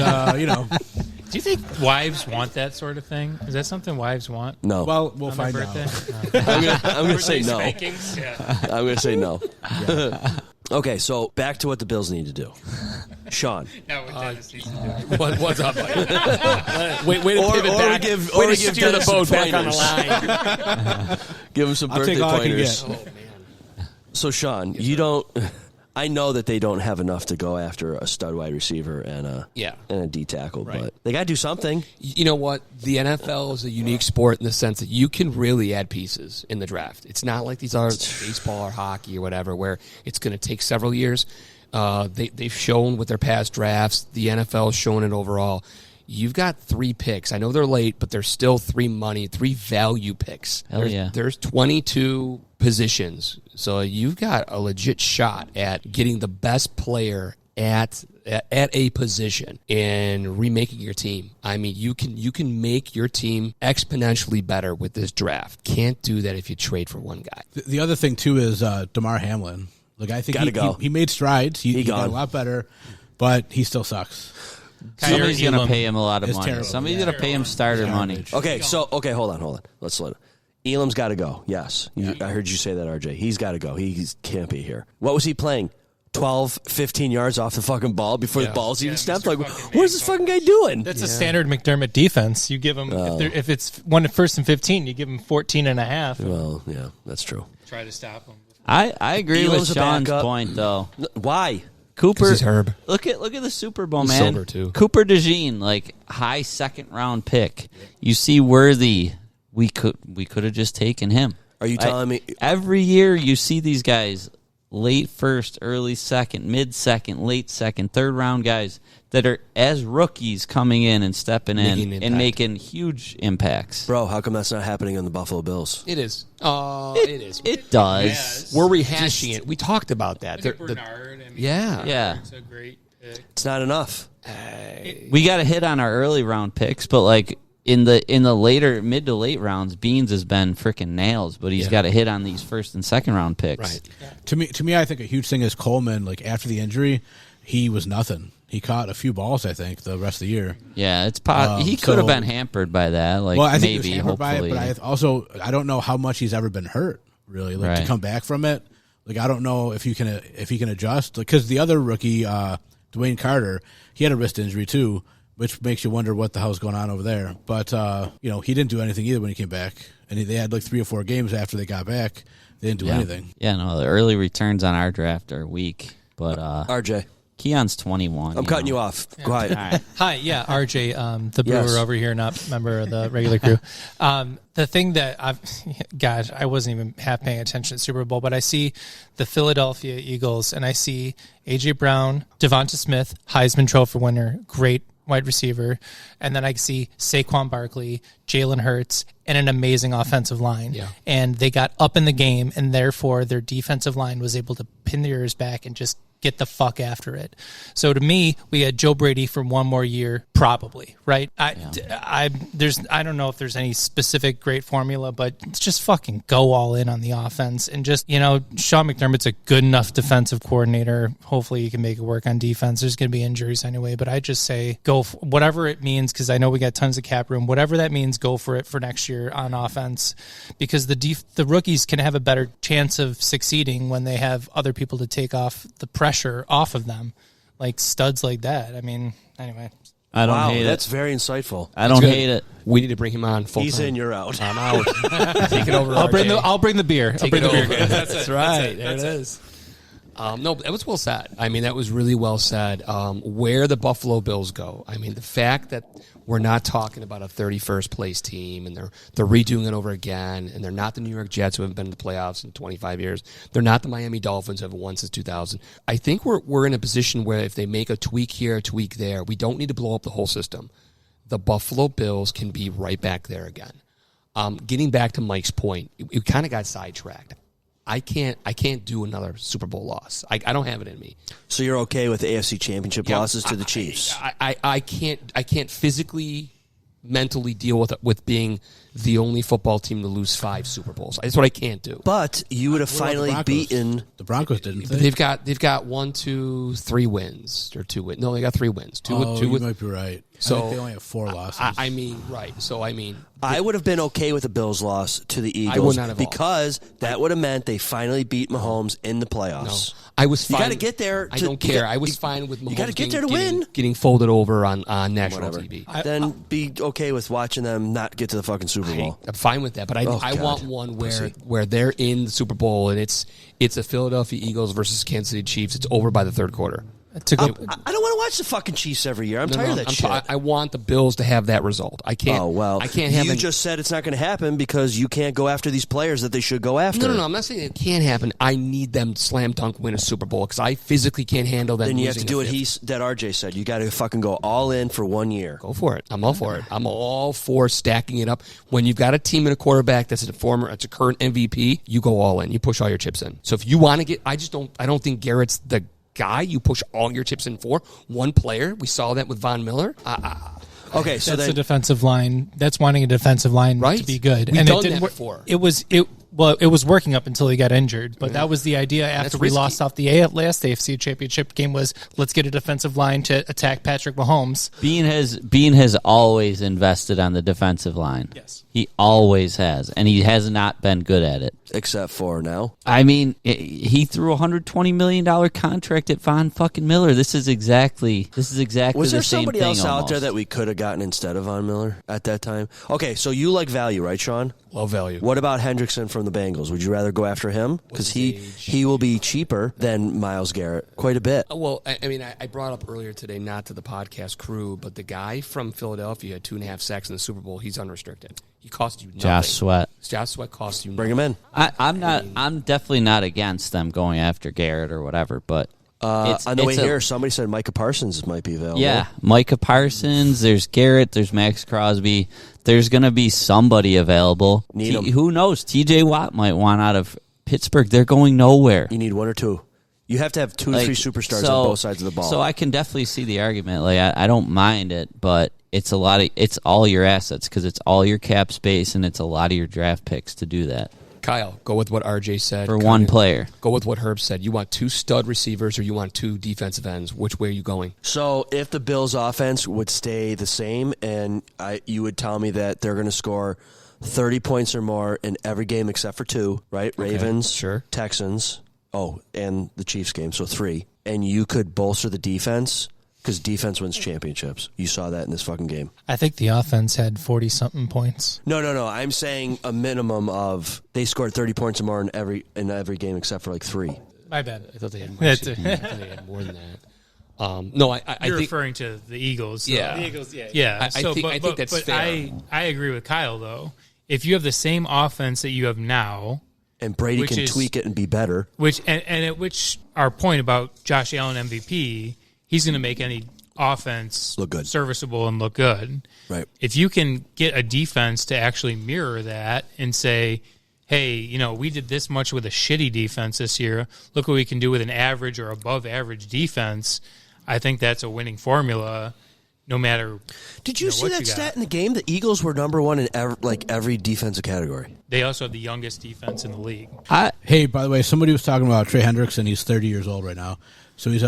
do you think wives want that sort of thing? Is that something wives want? No. Well, we'll find out. I'm going to say no. Yeah. I'm going to say no. Yeah. Okay, so back to what the Bills need to do. Sean. What's up? Wait to pivot back. Or to give steer the boat back on the line. Give him some birthday pointers. Oh, man. So, Sean, you don't... I know that they don't have enough to go after a stud wide receiver and a D tackle, but they got to do something. You know what? The NFL is a unique sport in the sense that you can really add pieces in the draft. It's not like these are baseball or hockey or whatever, where it's going to take several years. They've shown with their past drafts. The NFL has shown it overall. You've got 3 picks. I know they're late, but there's still 3 value picks. Hell yeah. There's 22 positions. So you've got a legit shot at getting the best player at a position and remaking your team. I mean, you can make your team exponentially better with this draft. Can't do that if you trade for one guy. The other thing, too, is Damar Hamlin. Like, I think he made strides. He got a lot better, but he still sucks. Somebody's going to pay him a lot of money. Terrible. Somebody's going to pay him starter money. Okay, hold on. Let's slow down. Elam's got to go. Yes. I heard you say that, RJ. He's got to go. He can't be here. What was he playing? 12, 15 yards off the fucking ball before the ball's even snapped? Like, what is this fucking guy doing? That's a standard McDermott defense. You give him, if it's first and 15, you give him 14 and a half. Well, yeah, that's true. Try to stop him. I agree Elam's with a Sean's backup. point, though. Why? Cooper, he's Herb. Look at the Super Bowl, He's man. silver, too. Cooper DeJean, like high second round pick. You see Worthy, we could have just taken him. Are you telling me every year you see these guys late first, early second, mid second, late second, third round guys that are as rookies coming in and stepping in and making huge impacts? Bro, how come that's not happening on the Buffalo Bills? It is. It is. It does. We're rehashing it. We talked about that. Look at Bernard. Yeah. It's a great pick. It's not enough. We got to hit on our early round picks, but like in the later mid to late rounds, Beans has been freaking nails, but he's got to hit on these first and second round picks. Right. To me, I think a huge thing is Coleman. Like after the injury, he was nothing. He caught a few balls, I think, the rest of the year. Yeah, it's he could have been hampered by that. Like, well, I think maybe, he was hampered by hopefully. it, but I don't know how much he's ever been hurt. Really, like to come back from it. Like I don't know if he can adjust. Because the other rookie, Dwayne Carter, he had a wrist injury too, which makes you wonder what the hell's going on over there. But he didn't do anything either when he came back, and they had like 3 or 4 games after they got back. They didn't do anything. Yeah, no, the early returns on our draft are weak. But RJ. Keon's 21. I'm cutting you off. Go ahead. Right. Hi, yeah, RJ, the brewer over here, not member of the regular crew. The thing that I wasn't even half paying attention at Super Bowl, but I see the Philadelphia Eagles, and I see A.J. Brown, Devonta Smith, Heisman Trophy winner, great wide receiver, and then I see Saquon Barkley, Jalen Hurts, and an amazing offensive line. Yeah. And they got up in the game, and therefore their defensive line was able to pin their ears back and just get the fuck after it. So to me, we had Joe Brady for one more year, probably, right? I don't know if there's any specific great formula, but it's just fucking go all in on the offense. And just, Sean McDermott's a good enough defensive coordinator. Hopefully he can make it work on defense. There's going to be injuries anyway, but I just say go for whatever it means, because I know we got tons of cap room. Whatever that means, go for it for next year on offense, because the rookies can have a better chance of succeeding when they have other people to take off the pressure off of them, like studs like that. I mean, anyway. I don't hate it. That's very insightful. I don't hate it. We need to bring him on full He's time. in, you're out. I'm out. Take it over. I'll bring the beer. Take it over. That's right. There it is. No, that was well said. I mean, that was really well said. Where the Buffalo Bills go. I mean, the fact that we're not talking about a 31st place team and they're redoing it over again, and they're not the New York Jets who haven't been in the playoffs in 25 years. They're not the Miami Dolphins who haven't won since 2000. I think we're in a position where if they make a tweak here, a tweak there, we don't need to blow up the whole system. The Buffalo Bills can be right back there again. Getting back to Mike's point, it kind of got sidetracked. I can't do another Super Bowl loss. I don't have it in me. So you're okay with the AFC Championship losses to the Chiefs? I can't physically, mentally deal with being the only football team to lose 5 Super Bowls. That's what I can't do. But you would have finally beaten the Broncos. Didn't they? They've got 1, 2, 3 wins or 2 wins. No, they got 3 wins. Two you might be right. So I think they only have 4 losses. I mean, right. So I mean, I would have been okay with the Bills' loss to the Eagles. I would not have because that would have meant they finally beat Mahomes in the playoffs. No, I was fine. You got to get there. I don't care. I was fine with Mahomes. You got to get there to win. Getting folded over on national TV. Then be okay with watching them not get to the fucking Super Bowl. I'm fine with that, but I want one where they're in the Super Bowl and it's a Philadelphia Eagles versus Kansas City Chiefs. It's over by the 3rd quarter. I don't want to watch the fucking Chiefs every year. I'm tired of that shit. I want the Bills to have that result. I can't. Oh well, I can't have. You just said it's not going to happen because you can't go after these players that they should go after. No. I'm not saying it can't happen. I need them to slam dunk win a Super Bowl because I physically can't handle them. Then you have to do what that RJ said. You got to fucking go all in for 1 year. Go for it. I'm all for it. I'm all for stacking it up. When you've got a team and a quarterback that's a current MVP, you go all in. You push all your chips in. So if you want to get, I don't think Garrett's the guy you push all your chips in for. One player. We saw that with Von Miller. Okay, so that's a defensive line. That's wanting a defensive line to be good. We've and done it didn't that work. before. Well, it was working up until he got injured, but that was the idea after we risky. lost off the last AFC Championship game was let's get a defensive line to attack Patrick Mahomes. Bean has always invested on the defensive line. Yes. He always has, and he has not been good at it. Except for now. I mean, he threw a $120 million contract at Von fucking Miller. This is exactly Was the there same somebody thing else out almost. there that we could have gotten instead of Von Miller at that time? Okay, so you like value, right, Sean? Low value. What about Hendrickson from the Bengals? Would you rather go after him? Because he will be cheaper than Myles Garrett quite a bit. Well, I mean, I brought up earlier today, not to the podcast crew, but the guy from Philadelphia had 2.5 sacks in the Super Bowl. He's unrestricted. He cost you nothing. Josh Sweat. Josh Sweat costs you nothing. Bring him in. I'm definitely not against them going after Garrett or whatever, but On the way here, somebody said Micah Parsons might be available. Yeah, Micah Parsons. There's Garrett. There's Max Crosby. There's going to be somebody available. Need 'em. Who knows? T.J. Watt might want out of Pittsburgh. They're going nowhere. You need one or two. You have to have two or three superstars on both sides of the ball. So I can definitely see the argument. Like I don't mind it, but it's it's all your assets because it's all your cap space and it's a lot of your draft picks to do that. Kyle, go with what RJ said. For one player. Go with what Herb said. You want 2 stud receivers or you want 2 defensive ends. Which way are you going? So if the Bills' offense would stay the same, and you would tell me that they're going to score 30 points or more in every game except for 2, right? Ravens, sure. Texans, and the Chiefs game, so 3. And you could bolster the defense, because defense wins championships. You saw that in this fucking game. I think the offense had 40-something points. No. I'm saying a minimum of they scored 30 points or more in every game except for like 3. My bad. I thought they had more, I thought they had more than that. No, I You're think referring to the Eagles. So. Yeah. The Eagles, yeah. I think that's fair. I agree with Kyle, though. If you have the same offense that you have now, and Brady can tweak it and be better. At which our point about Josh Allen MVP, he's going to make any offense look good, serviceable, and look good. Right. If you can get a defense to actually mirror that and say, hey, we did this much with a shitty defense this year. Look what we can do with an average or above average defense. I think that's a winning formula. No matter. Did you see that stat in the game? The Eagles were number 1 in every defensive category. They also have the youngest defense in the league. Hey, by the way, somebody was talking about Trey Hendrickson. He's 30 years old right now. So he's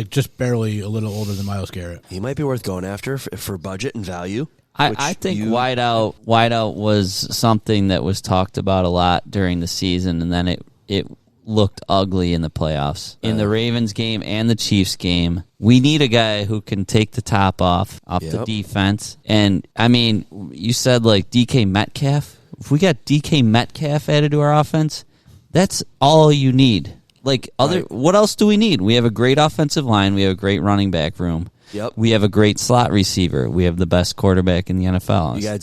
just barely a little older than Myles Garrett. He might be worth going after for budget and value. I think wideout was something that was talked about a lot during the season, and then it looked ugly in the playoffs. In the Ravens game and the Chiefs game, we need a guy who can take the top off the defense. And, I mean, you said like DK Metcalf. If we got DK Metcalf added to our offense, that's all you need. What else do we need? We have a great offensive line. We have a great running back room. Yep. We have a great slot receiver. We have the best quarterback in the NFL. You got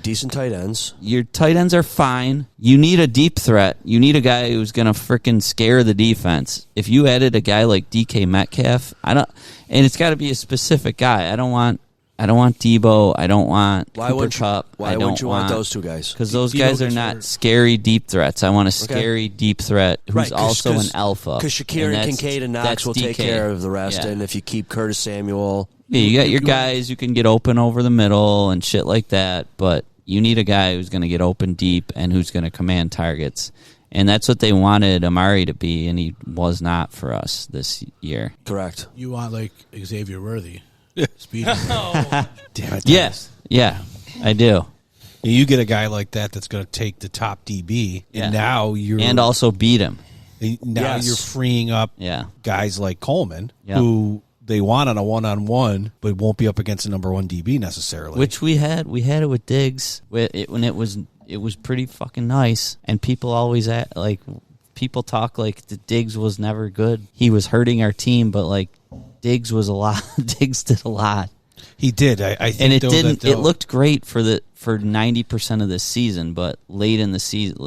decent tight ends. Your tight ends are fine. You need a deep threat. You need a guy who's going to freaking scare the defense. If you added a guy like DK Metcalf, and it's got to be a specific guy. I don't want Debo. I don't want Cooper Kupp. Why wouldn't you want those two guys? Because those guys are not scary deep threats. I want a scary deep threat who's also an alpha. Because Shakir and Kincaid and Knox will take care of the rest. Yeah. And if you keep Curtis Samuel. Yeah, you got your guys who can get open over the middle and shit like that. But you need a guy who's going to get open deep and who's going to command targets. And that's what they wanted Amari to be, and he was not for us this year. Correct. You want like Xavier Worthy. Speed. Damn it. Yes. Yeah, I do. You get a guy like that's going to take the top DB, and now and also beat him. Now you're freeing up guys like Coleman, who they want on a one-on-one, but won't be up against a number 1 DB necessarily. Which we had it with Diggs when it was pretty fucking nice, and people always people talk like the Diggs was never good. He was hurting our team, but like Diggs was a lot. Diggs did a lot. He did. I think, and it didn't. It looked great for 90% of this season, but late in the season,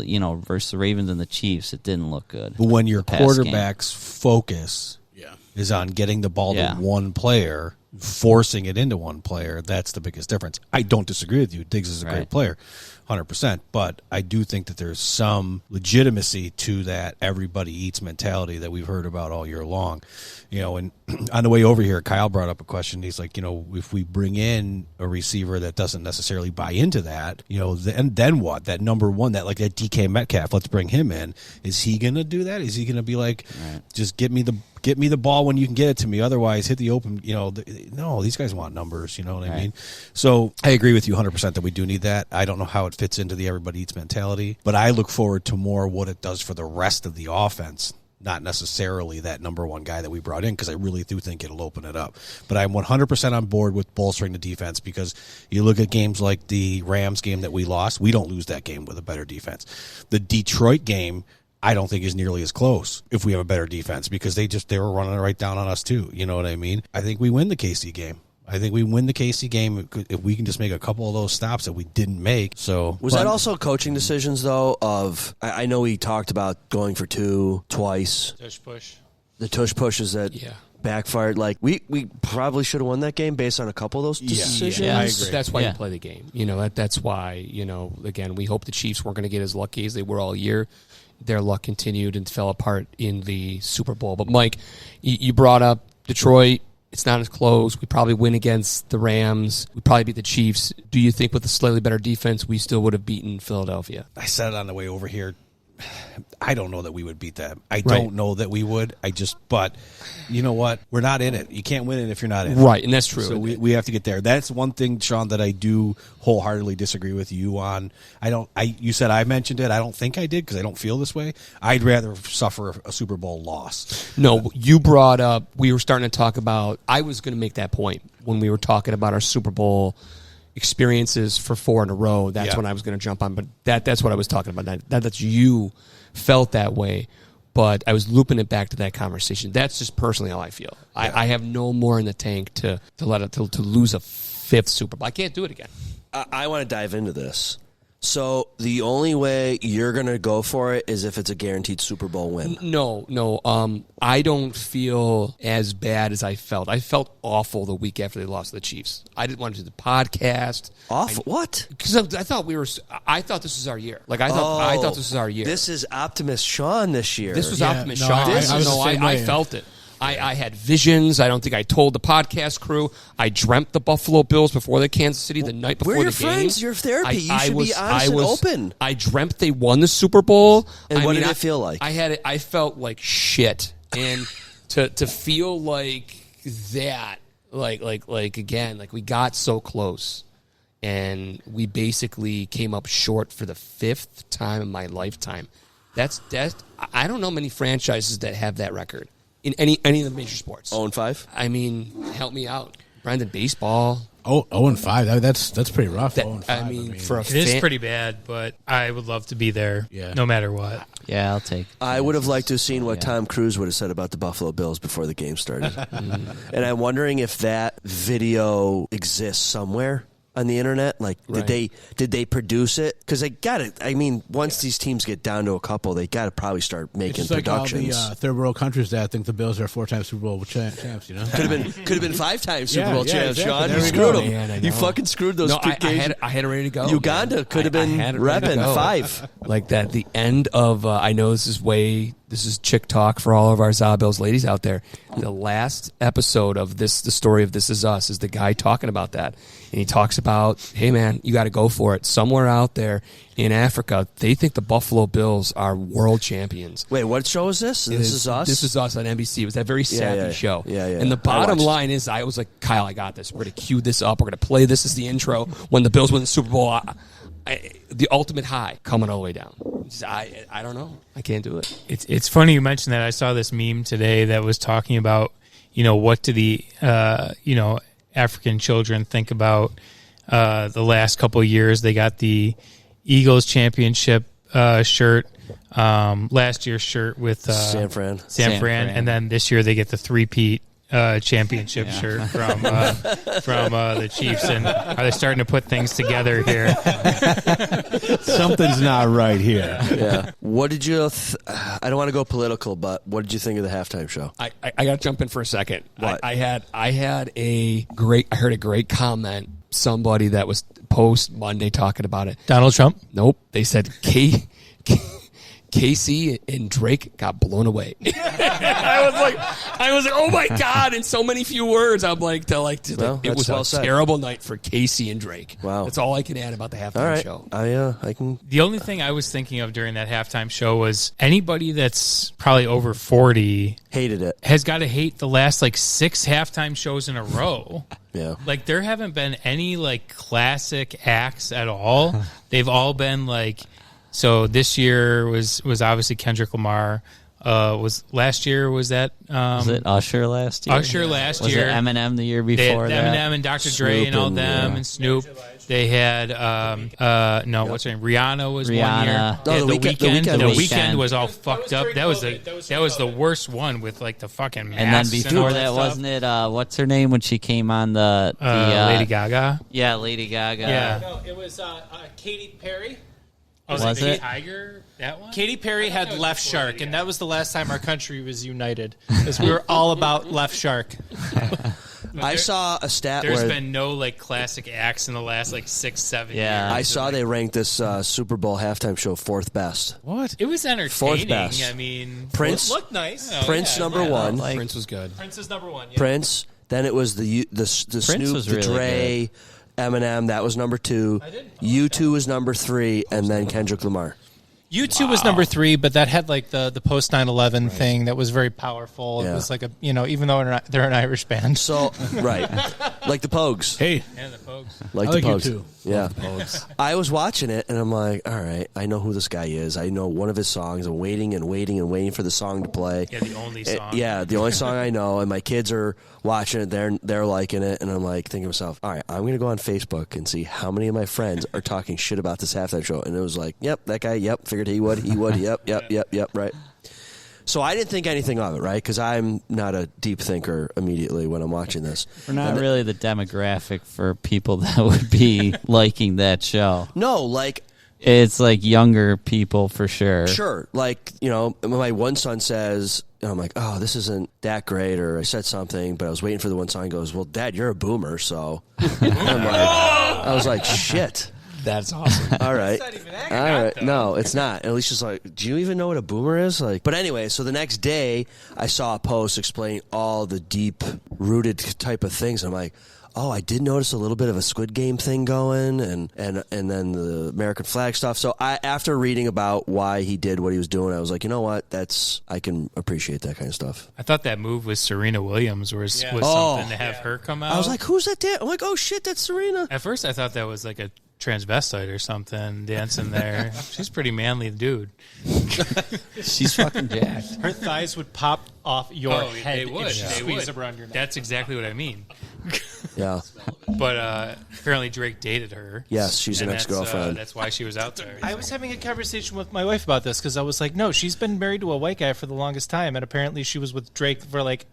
versus the Ravens and the Chiefs, it didn't look good. But when your quarterback's focus is on getting the ball to one player, forcing it into one player, that's the biggest difference. I don't disagree with you. Diggs is a great player, 100%. But I do think that there's some legitimacy to that everybody eats mentality that we've heard about all year long. And on the way over here, Kyle brought up a question. He's like, if we bring in a receiver that doesn't necessarily buy into that, then what? That number one, that DK Metcalf, let's bring him in. Is he going to do that? Is he going to be like, just get me the ball when you can get it to me? Otherwise, hit the open. No, these guys want numbers. You know what I mean? So I agree with you 100% that we do need that. I don't know how it fits into the everybody eats mentality, but I look forward to more what it does for the rest of the offense. Not necessarily that number one guy that we brought in, because I really do think it'll open it up. But I'm 100% on board with bolstering the defense, because you look at games like the Rams game that we lost, we don't lose that game with a better defense. The Detroit game, I don't think is nearly as close if we have a better defense, because they were running it right down on us too. You know what I mean? I think we win the KC game. if we can just make a couple of those stops that we didn't make. So was that also coaching decisions though? I know we talked about going for two twice. Tush push. The tush pushes that backfired. Like we probably should have won that game based on a couple of those decisions. Yeah, I agree. That's why you play the game. That's why. Again, we hope the Chiefs weren't going to get as lucky as they were all year. Their luck continued and fell apart in the Super Bowl. But Mike, you brought up Detroit. It's not as close. We probably win against the Rams. We probably beat the Chiefs. Do you think with a slightly better defense, we still would have beaten Philadelphia? I said it on the way over here. I don't know that we would beat them. I don't know that we would. But you know what? We're not in it. You can't win it if you're not in it. Right, and that's true. So we have to get there. That's one thing, Sean, that I do wholeheartedly disagree with you on. You said I mentioned it. I don't think I did because I don't feel this way. I'd rather suffer a Super Bowl loss. No, you brought up, we were starting to talk about, I was going to make that point when we were talking about our Super Bowl experiences for 4 in a row. That's when I was going to jump on, but that's what I was talking about. That's you felt that way, but I was looping it back to that conversation. That's just personally how I feel. I have no more in the tank to lose a 5th Super Bowl. I can't do it again. I want to dive into this. So the only way you're going to go for it is if it's a guaranteed Super Bowl win. No. I don't feel as bad as I felt. I felt awful the week after they lost to the Chiefs. I didn't want to do the podcast. Awful? What? Because I thought this was our year. I thought this was our year. This is Optimist Sean this year. This was Optimist Sean. I felt it. I had visions. I don't think I told the podcast crew. I dreamt the Buffalo Bills before the Kansas City the night before the game. We're your friends. You're therapy. You should be honest and open. I dreamt they won the Super Bowl. And what did it feel like? I felt like shit. And to feel like that, again, we got so close. And we basically came up short for the 5th time in my lifetime. That's I don't know many franchises that have that record. In any of the major sports. 0-5? I mean, help me out. Brendan, baseball. 0-5. That's pretty rough. 0-5. It is pretty bad, but I would love to be there no matter what. Yeah, I'll take. I would have liked to have seen what Tom Cruise would have said about the Buffalo Bills before the game started. And I'm wondering if that video exists somewhere on the internet. Did they produce it? Because they got it. I mean, once these teams get down to a couple, they got to probably start making productions. Like all the third world countries that think the Bills are 4-time Super Bowl champs. Could have been 5-time Super Bowl champs. Exactly. Sean, you screwed them. You fucking screwed those. I had it ready to go. Uganda could have been repping 5 like that. The end of I know this is chick talk for all of our ZaBills ladies out there. The last episode of the story of This Is Us is the guy talking about that. And he talks about, hey, man, you got to go for it. Somewhere out there in Africa, they think the Buffalo Bills are world champions. Wait, what show is this? This Is Us? This Is Us on NBC. It was that very sappy show. Yeah. And the bottom line is, I was like, Kyle, I got this. We're going to cue this up. We're going to play this as the intro. When the Bills win the Super Bowl, the ultimate high coming all the way down. I don't know. I can't do it. It's funny you mentioned that. I saw this meme today that was talking about, what do the African children think about the last couple of years. They got the Eagles championship shirt, last year's shirt with San Fran, and then this year they get the three-peat championship shirt from the Chiefs. And are they starting to put things together here? Something's not right here. Yeah. What did you? I don't want to go political, but what did you think of the halftime show? I got to jump in for a second. What? I heard a great comment. Somebody that was post Monday talking about it. Donald Trump? Nope. They said Casey and Drake got blown away. I was like, oh my God, in so many few words. I'm like, it was well a said. terrible night for Casey and Drake. Wow. That's all I can add about the halftime All right. show. I can. The only thing I was thinking of during that halftime show was anybody that's probably over 40 Hated it. has got to hate the last like 6 halftime shows in a row. Yeah. Like there haven't been any like classic acts at all. They've all been like, so this year was obviously Kendrick Lamar. Was last year, was that Was it Usher last year? Usher last was year. it Eminem the year They before had that? Eminem and Dr. Dre and all Snoop them and, and Snoop. They had what's her name? Rihanna was one year. Rihanna. They had No, the The Weeknd- weekend. The The Weeknd. weekend was all fucked up. That was the worst one with like the fucking masks. And then before all that, stuff. wasn't it? What's her name when she came on the Lady Gaga? Yeah, Lady Gaga. Yeah. No, it was Katy Perry. Was it? Tiger? That one? Katy Perry had Left Shark, and that was the last time our country was united, because we were all about Left Shark. I saw a stat There's where been no like classic acts in the last like 6-7 Yeah. years. I saw they ranked this Super Bowl halftime show 4th best. What? It was entertaining. best. I mean, Prince, It looked nice. Prince number one. Prince was good. Prince is number one. Yeah. Prince. Then it was the Snoop, was the really Dre, Eminem. That was number 2. U2 was number 3, and then Kendrick Lamar. U2 was number 3, but that had like the post 9/11 thing that was very powerful. Yeah. It was like even though they're an Irish band. So right, like the Pogues. Hey, and the folks. Like I the like you Pogues. too. Yeah. I was watching it and I'm like, all right, I know who this guy is. I know one of his songs. I'm waiting and waiting and waiting for the song to play. Yeah, the only song. Yeah, the only song I know. And my kids are watching it. They're liking it. And I'm like thinking to myself, all right, I'm going to go on Facebook and see how many of my friends are talking shit about this halftime show. And it was like, yep, that guy, yep, figured he would, yep, right. So I didn't think anything of it, right? Because I'm not a deep thinker immediately when I'm watching this. We're not really the demographic for people that would be liking that show. No, like... It's like younger people for sure. Sure. Like, you know, my one son says, I'm like, oh, this isn't that great, or I said something, but I was waiting for the one son. He goes, well, Dad, you're a boomer, so. I was like, shit. That's awesome. All right. All right. No, it's not. And Alicia's like, do you even know what a boomer is? Like, but anyway, so the next day I saw a post explaining all the deep rooted type of things. I'm like, oh, I did notice a little bit of a Squid Game thing going, and then the American flag stuff. So after reading about why he did what he was doing, I was like, you know what? I can appreciate that kind of stuff. I thought that move with Serena Williams was something to have her come out. I was like, who's that? I'm like, oh shit, that's Serena. At first, I thought that was like a transvestite or something dancing there. She's pretty manly, dude. She's fucking jacked. Her thighs would pop off your head They would. if she They squeezed would. around your neck. That's exactly what I mean. Yeah. But apparently Drake dated her. Yes, she's an And ex-girlfriend. That's why she was out there. I was having a conversation with my wife about this because I was like, no, she's been married to a white guy for the longest time, and apparently she was with Drake for like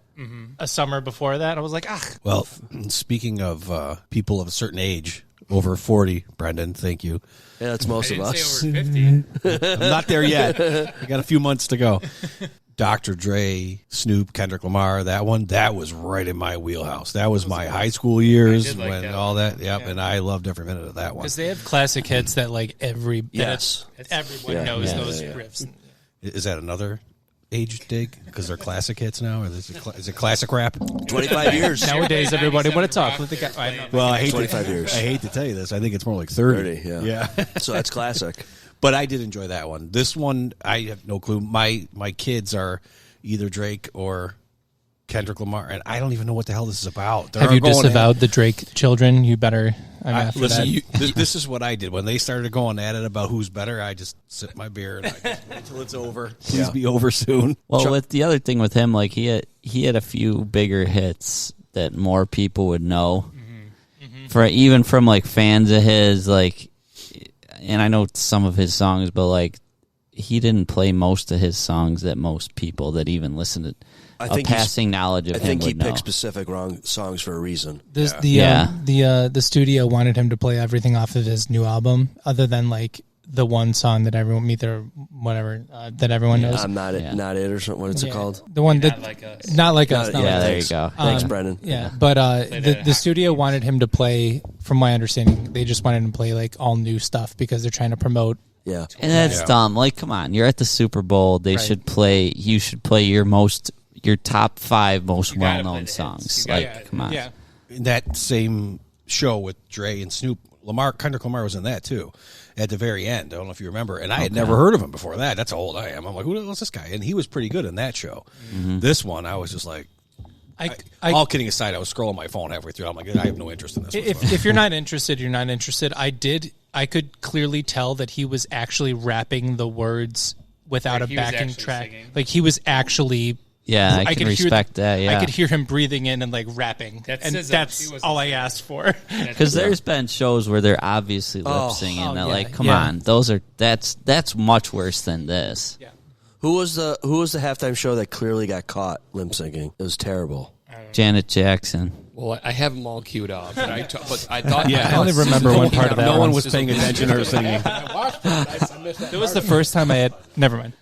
a summer before that. I was like, Well, speaking of people of a certain age, over 40, Brendan, thank you. Yeah, that's most I of didn't us. say over 50. I'm not there yet. I got a few months to go. Dr. Dre, Snoop, Kendrick Lamar, that was right in my wheelhouse. That was my high school years I did like when that all one. that, and I loved every minute of that one. because they have classic hits that like everyone knows Yeah, those yeah. riffs. Is that another age dig? Because they're classic hits now? Or is it classic rap? 25 years. Nowadays, everybody want to talk. Let the guy, I know. Well, I hate 25 years. I hate to tell you this. I think it's more like 30. 30, yeah. So that's classic. But I did enjoy that one. This one, I have no clue. My kids are either Drake or Kendrick Lamar, and I don't even know what the hell this is about. Have you disavowed the Drake children? You better. Listen, this is what I did. When they started going at it about who's better, I just sip my beer and I just wait until it's over. Please be over soon. Well, with the other thing with him, like he had a few bigger hits that more people would know. For even from like fans of his, like, and I know some of his songs, but like he didn't play most of his songs that most people that even listen to passing knowledge of him I think he would know. picked specific wrong songs for a reason. The studio wanted him to play everything off of his new album, other than like the one song that everyone that everyone knows. I'm not it, not it, or something. What is it called? The one that Not Like Us. not like us. Not Yeah, like there us. you go. Thanks, Brendan. Yeah, but the studio wanted him to play. From my understanding, they just wanted him to play like all new stuff because they're trying to promote Yeah. And that's dumb. Like, come on, you're at the Super Bowl. They should play. You should play your top 5 most well-known songs. Like, come on. Yeah. In that same show with Dre and Snoop, Kendrick Lamar was in that too. At the very end, I don't know if you remember, and I had never heard of him before that. That's how old I am. I'm like, who the hell is this guy? And he was pretty good in that show. This one, I was just like, all kidding aside, I was scrolling my phone halfway through. I'm like, I have no interest in this. If you're not interested, you're not interested. I could clearly tell that he was actually rapping the words without a backing track. Singing. Like he was actually. Yeah, I can respect that. Yeah, I could hear him breathing in and like rapping, that's all I asked for. Because there's been shows where they're obviously lip singing. Like, come on, that's much worse than this. Yeah. Who was the halftime show that clearly got caught lip syncing? It was terrible. Janet Jackson. Well, I have them all queued up, but I thought. I only remember one part of that. No one was paying attention or singing. I watched it. I missed that. It was the first time I had. Never mind.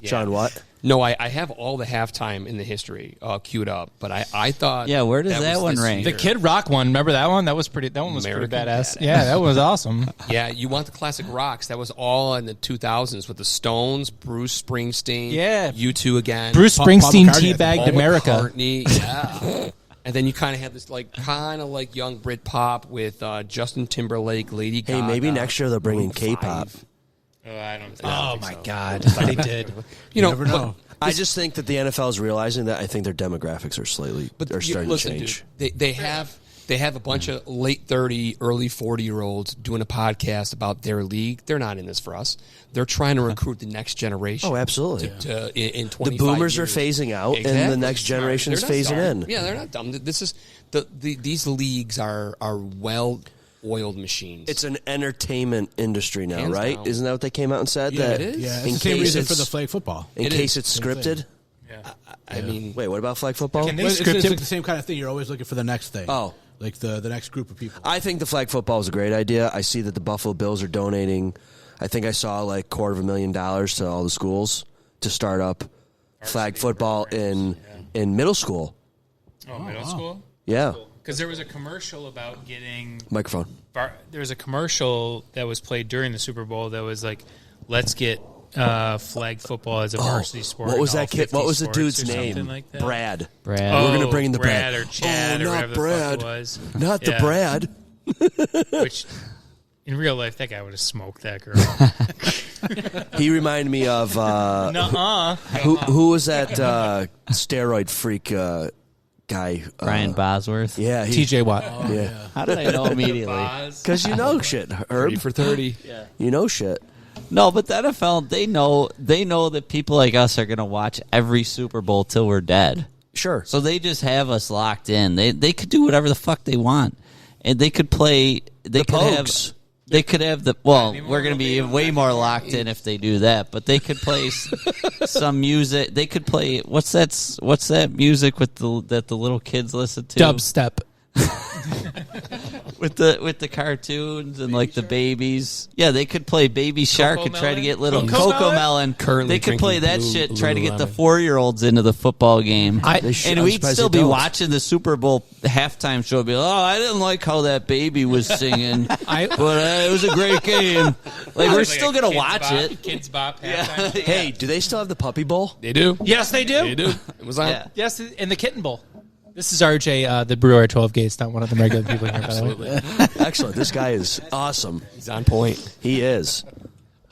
John, what? No, I have all the halftime in the history queued up, but I thought. Yeah, where does that was one this rank? year. The Kid Rock one. Remember that one? That was pretty. That one was American pretty badass. Badass. Yeah, that was awesome. Yeah, you want the classic rocks. That was all in the 2000s with the Stones, Bruce Springsteen, Yeah. U2 again, Bruce Paul Springsteen McCartney, teabagged Paul America. McCartney, yeah. And then you kind of have this kind of young Brit pop with Justin Timberlake, Lady Gaga. Hey, maybe next year they'll bring in K-pop. I don't think. Oh my God, they did. You know, never know. I just think that the NFL is realizing that. I think their demographics are starting to change. Dude, they have a bunch of late 30, early 40-year-olds doing a podcast about their league. They're not in this for us. They're trying to recruit the next generation. Oh, absolutely. In 25 The boomers years. are phasing out, and Exactly. the next generation is They're not phasing dumb. in. Yeah, they're not dumb. This is these leagues are well-oiled machines. It's an entertainment industry now, Hands right? down. Isn't that what they came out and said? Yeah, that it is. Yeah, in it's the same case reason it's- for the flag football. In case it's scripted. I mean, Wait, what about flag football? Can they Well, script it's like it? the same kind of thing. You're always looking for the next thing. Oh. Like the next group of people. I think the flag football is a great idea. I see that the Buffalo Bills are donating. I think I saw like $250,000 to all the schools to start up flag football in middle school. Oh, middle school. Yeah, Because there was a commercial about getting. microphone. There was a commercial that was played during the Super Bowl that was like, "Let's get flag football as a varsity sport." What was in all that kid? 50 What was the sports dude's or something name? like that. Brad. Brad. Oh, We're gonna bring in the Brad Brad. or Chad Oh, or not whatever Brad. the fuck it was. Not the Yeah. Brad. Which, in real life, that guy would have smoked that girl. He reminded me of Nuh-uh. who was that steroid freak guy? Brian Bosworth. Yeah, TJ Watt. Yeah, How did I know immediately? because you know shit, Herb. 30 for 30. You know shit. No, but the NFL, they know that people like us are going to watch every Super Bowl till we're dead. Sure. So they just have us locked in. They could do whatever the fuck they want, and they could play. They could have. Pogues. They could have the. Well, we're going to be way more locked in if they do that. But they could play some music. They could play. What's that music that the little kids listen to? Dubstep. with the cartoons and like the babies. Yeah, they could play Baby Shark and try to get little Coco Melon. Currently They could play that drinking shit, Blue- try to get the Lululemon. 4-year-olds into the football game. They should- And I'm we'd surprised still they be don't. watching the Super Bowl halftime show. Be like, oh, I didn't like how that baby was singing, but it was a great game. Like we're Like still a gonna Kids watch Bop- it. Kids Bop halftime. Hey, do they still have the Puppy Bowl? They do. Yes, they do. They do. It was on. Yeah. Yes, in the Kitten Bowl. This is RJ, the brewer at 12 Gates, not one of the regular people here, by the way. Excellent. This guy is awesome. He's on point. He is.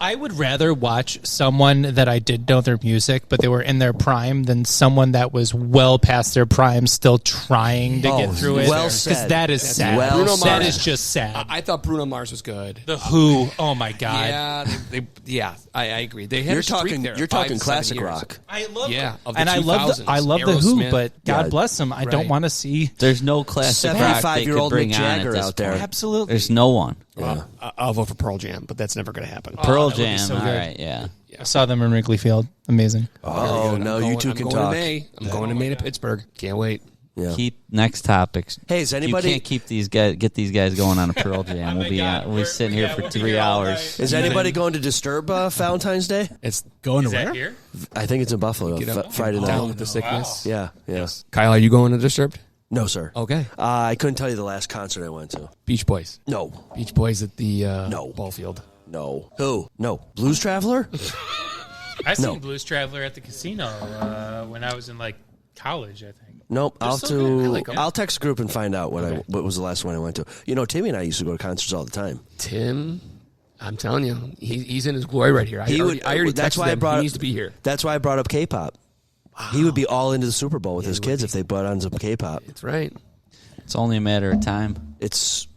I would rather watch someone that I did know their music, but they were in their prime, than someone that was well past their prime, still trying to get through it. well Because said. that is sad. well Bruno said. That Mars. is just sad. I thought Bruno Mars was good. The Who, oh my God. Yeah, I agree. They had You're a streak talking. there, You're 5 talking to 7 classic years. rock. I love Yeah, of the and I love 2000s. I love the Who, Aerosmith. but God Yeah. bless them. I don't Right. want to see. There's no classic rock they could 75-year-old bring Mick on at Jagger this out there. point. Absolutely. There's no one. I'll vote for Pearl Jam, but that's never going to happen. Pearl that would be Jam. so All good. right, yeah. I saw them in Wrigley Field. Amazing. Oh no, you two can I'm talk. Going to May to Pittsburgh. Can't wait. Yeah. Keep next topics. Hey, is You anybody? can't get these guys going on a Pearl Jam. We'll be sitting here for 3 hours. Is anybody going to disturb Valentine's Day? It's Going to Is that where? here? I think it's in Buffalo. Friday down night. with the sickness. Yeah. Kyle, are you going to Disturbed? No, sir. Okay. I couldn't tell you the last concert I went to. Beach Boys. No. Beach Boys at the No. ball field. No. Who? No. Blues Traveler? I seen Blues Traveler at the casino when I was in like college, I think. Nope. They're so good. I like 'em. I'll text a group and find out what was the last one I went to. You know, Timmy and I used to go to concerts all the time. Tim, I'm telling you, he's in his glory right here. I already that's texted why him. He needs to be here. That's why I brought up K-pop. Wow. He would be all into the Super Bowl with his kids if they brought on some K-pop. That's right. It's only a matter of time.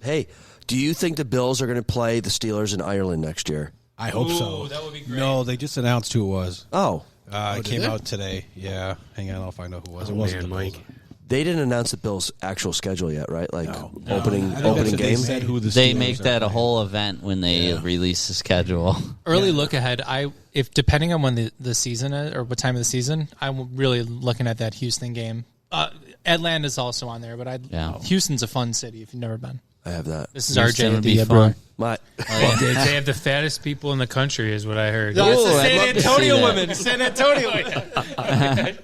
Hey, do you think the Bills are going to play the Steelers in Ireland next year? I hope so. That would be great. No, they just announced who it was. Oh. It came out today. Yeah. Hang on, I'll find out who it was. It wasn't Mike. They didn't announce the Bills' actual schedule yet, right? Like opening They game. said who the They Steelers make are. that a whole event when they release the schedule. Early look ahead. If depending on when the season is, or what time of the season, I'm really looking at that Houston game. Atlanta's also on there, but Houston's a fun city if you've never been. I have that. This is RJ at the Brewer. They have the fattest people in the country, is what I heard. That's the San Antonio women. San Antonio.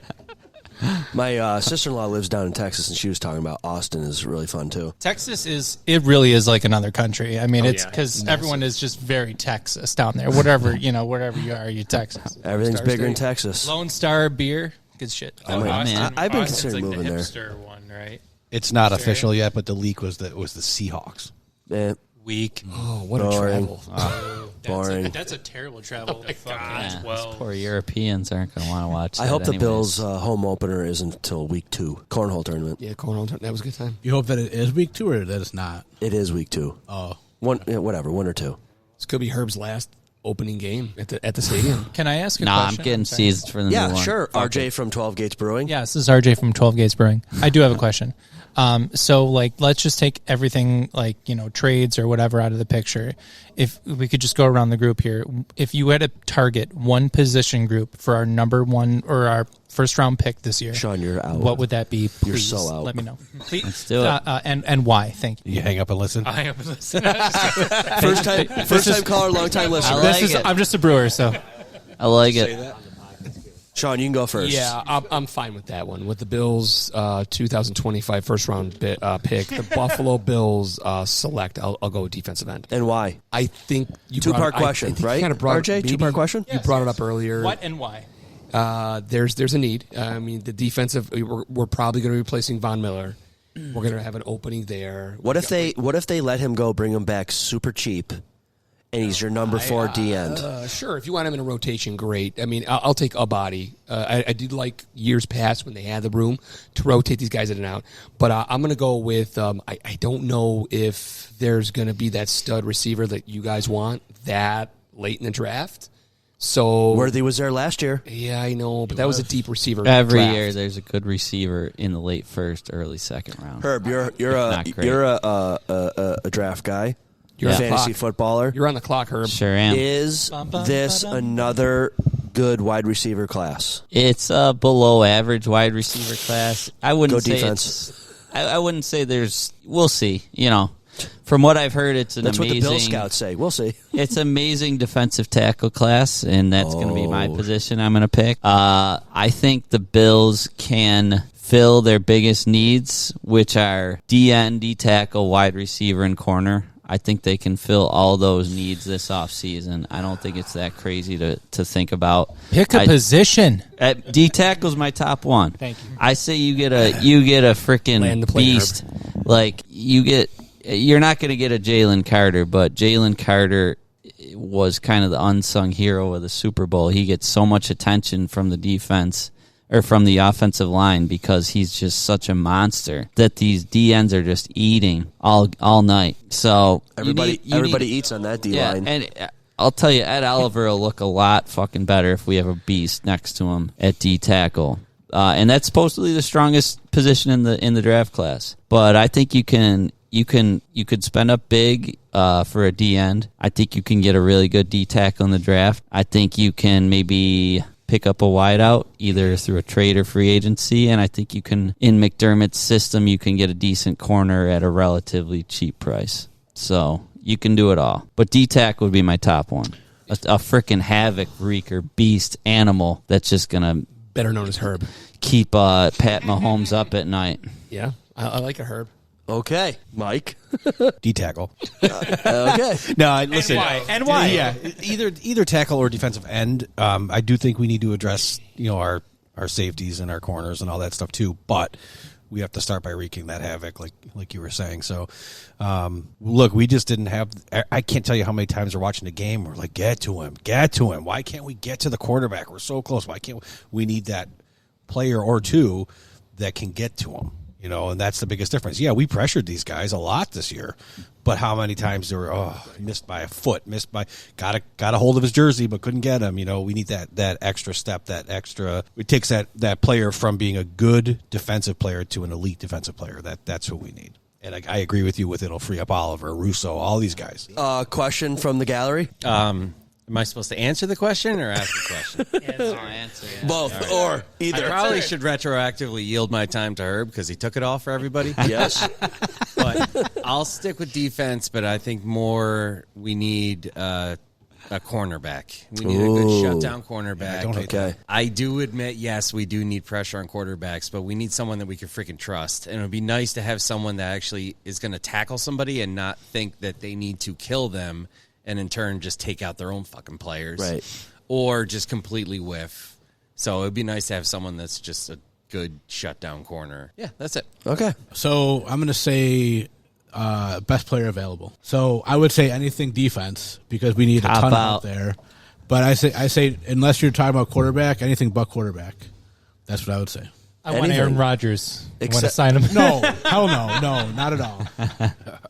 My sister-in-law lives down in Texas, and she was talking about Austin is really fun too. Texas it really is like another country. I mean, it's because everyone is just very Texas down there. Wherever you are, you Texas. Everything's bigger in Texas. Lone Star beer, good shit. I've been considering like moving the there. hipster one, right? It's not official yet, but the leak was the Seahawks. Weak. Oh, what a travel. Boring. That's a terrible travel. Yeah, these poor Europeans aren't going to want to watch I that hope the anyways. Bills' home opener isn't until week 2. Cornhole tournament. Yeah, cornhole. That was a good time. You hope that it is week 2 or that it's not? It is week 2. Oh. One or two. This could be Herb's last opening game at the stadium. Can I ask a Nah, question? I'm getting seized for the new one. Yeah, sure. Fuck RJ it. from 12 Gates Brewing. Yeah, this is RJ from 12 Gates Brewing. I do have a question. So, let's just take everything, trades or whatever out of the picture. If we could just go around the group here. If you had to target one position group for our number one or our first-round pick this year, Sean, you're out. what would that be? Please You're so out. let me know. Please, Let's do it. and why? Thank you. You hang up and listen. I am listening. First time caller, long time listener. I like it. I'm just a brewer, so. I like it. Sean, you can go first. Yeah, I'm fine with that one. With the Bills' 2025 first-round pick, the Buffalo Bills select, I'll go with defensive end. And why? I think you Two-part brought it- question, I think you right? kind of brought RJ, two-part question? You brought it up earlier. What and why? There's a need. I mean, the defensive. We're probably going to be replacing Von Miller. We're going to have an opening there. What if they let him go, bring him back super cheap, and he's your number 4 D end? Sure, if you want him in a rotation, great. I mean, I'll take a body. I did like years past when they had the room to rotate these guys in and out. But I'm going to go with, I don't know if there's going to be that stud receiver that you guys want that late in the draft. So Worthy was there last year. Yeah, I know, but that was a deep receiver. Every draft. year there's a good receiver in the late first, early second round. Herb, you're Not great. a draft guy. You're Yeah. a fantasy footballer. You're on the clock, Herb. Sure am. Is this another good wide receiver class? It's a below average wide receiver class. I wouldn't Go say defense. I wouldn't say there's. We'll see. From what I've heard, it's an That's amazing. what the Bill Scouts say. We'll see. It's amazing defensive tackle class, and that's going to be my position I'm going to pick. I think the Bills can fill their biggest needs, which are D-end, D-tackle, wide receiver, and corner. I think they can fill all those needs this offseason. I don't think it's that crazy to think about. Pick a position. D-tackle's my top one. Thank you. I say you get a freaking Land the plane, beast. Like you're not going to get a Jalen Carter, but Jalen Carter was kind of the unsung hero of the Super Bowl. He gets so much attention from the defense or from the offensive line because he's just such a monster that these DNs are just eating all night. So Everybody eats on that D line. and I'll tell you, Ed Oliver will look a lot fucking better if we have a beast next to him at D tackle. And that's supposedly the strongest position in the draft class. But I think you could spend up big for a D end. I think you can get a really good D tackle in the draft. I think you can maybe pick up a wideout either through a trade or free agency, and I think you can, in McDermott's system, you can get a decent corner at a relatively cheap price. So you can do it all. But D tackle would be my top one. A freaking havoc wreaker beast animal that's just gonna Better known as Herb. keep Pat Mahomes up at night. Yeah, I like a Herb. Okay, Mike. D tackle. Okay. No, listen. And why? Yeah, either tackle or defensive end. I do think we need to address our safeties and our corners and all that stuff too. But we have to start by wreaking that havoc, like you were saying. So, look, we just didn't have. I can't tell you how many times we're watching the game. We're like, get to him. Why can't we get to the quarterback? We're so close. Why can't we need that player or two that can get to him? And that's the biggest difference. Yeah, we pressured these guys a lot this year, but how many times they were missed by a foot, got a hold of his jersey but couldn't get him. We need that extra step, that extra. It takes that player from being a good defensive player to an elite defensive player. That's who we need. And I agree with you with it'll free up Oliver, Russo, all these guys. Question from the gallery. Am I supposed to answer the question or ask the question? Answer. Both or either. I probably should retroactively yield my time to Herb because he took it all for everybody. Yes. But I'll stick with defense, but I think more we need a cornerback. We need a good shutdown cornerback. Okay. I do admit, yes, we do need pressure on quarterbacks, but we need someone that we can freaking trust. And it would be nice to have someone that actually is going to tackle somebody and not think that they need to kill them and in turn just take out their own fucking players. Right. Or just completely whiff. So it would be nice to have someone that's just a good shutdown corner. Yeah, that's it. Okay. So I'm going to say best player available. So I would say anything defense because we need a ton out there. But I say unless you're talking about quarterback, anything but quarterback. That's what I would say. I want Aaron Rodgers. I want to sign him. No, hell no, not at all.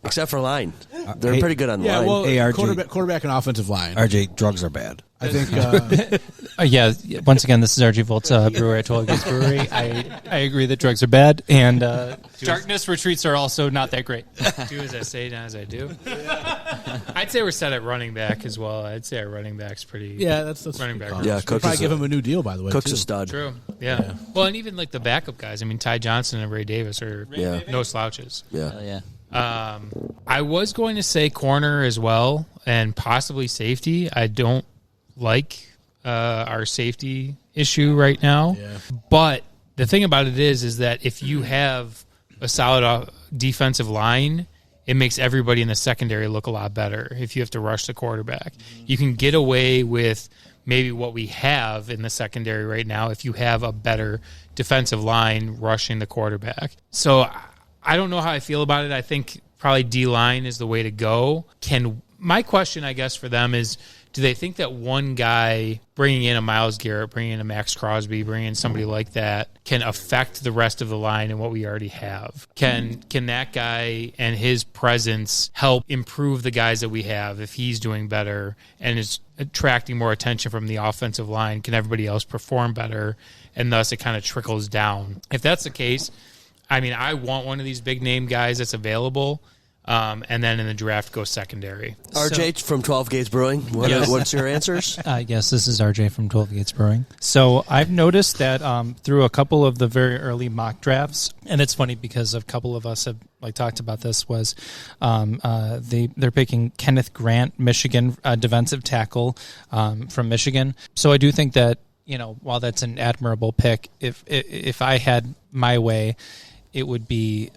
Except for line. They're pretty good on line. Well, ARG. quarterback and offensive line. RJ, drugs are bad. I think. Once again, this is RJ Volt, brewer at 12 Gates Brewery. I agree that drugs are bad, and darkness retreats are also not that great. Do as I say, not as I do. I'd say we're set at running back as well. I'd say our running back's pretty. Yeah, that's running back. Yeah, We'll Cook's probably give him a new deal, by the way. Cook's too. a stud. True. Yeah. Well, and even like the backup guys. I mean, Ty Johnson and Ray Davis are no slouches. Yeah. Hell yeah. I was going to say corner as well, and possibly safety. I don't like our safety issue right now. Yeah. But the thing about it is that if you have a solid defensive line, it makes everybody in the secondary look a lot better. If you have to rush the quarterback, you can get away with maybe what we have in the secondary right now if you have a better defensive line rushing the quarterback. So I don't know how I feel about it. I think probably D-line is the way to go. My question, I guess, for them is, do they think that one guy bringing in a Myles Garrett, bringing in a Max Crosby, bringing in somebody like that can affect the rest of the line and what we already have? Can that guy and his presence help improve the guys that we have if he's doing better and is attracting more attention from the offensive line? Can everybody else perform better? And thus it kind of trickles down. If that's the case, I mean, I want one of these big name guys that's available. And then in the draft, go secondary. RJ from 12 Gates Brewing. What's your answers? Yes, this is RJ from 12 Gates Brewing. So I've noticed that through a couple of the very early mock drafts, and it's funny because a couple of us have talked about this, was they're picking Kenneth Grant, Michigan defensive tackle from Michigan. So I do think that, while that's an admirable pick, if I had my way, it would be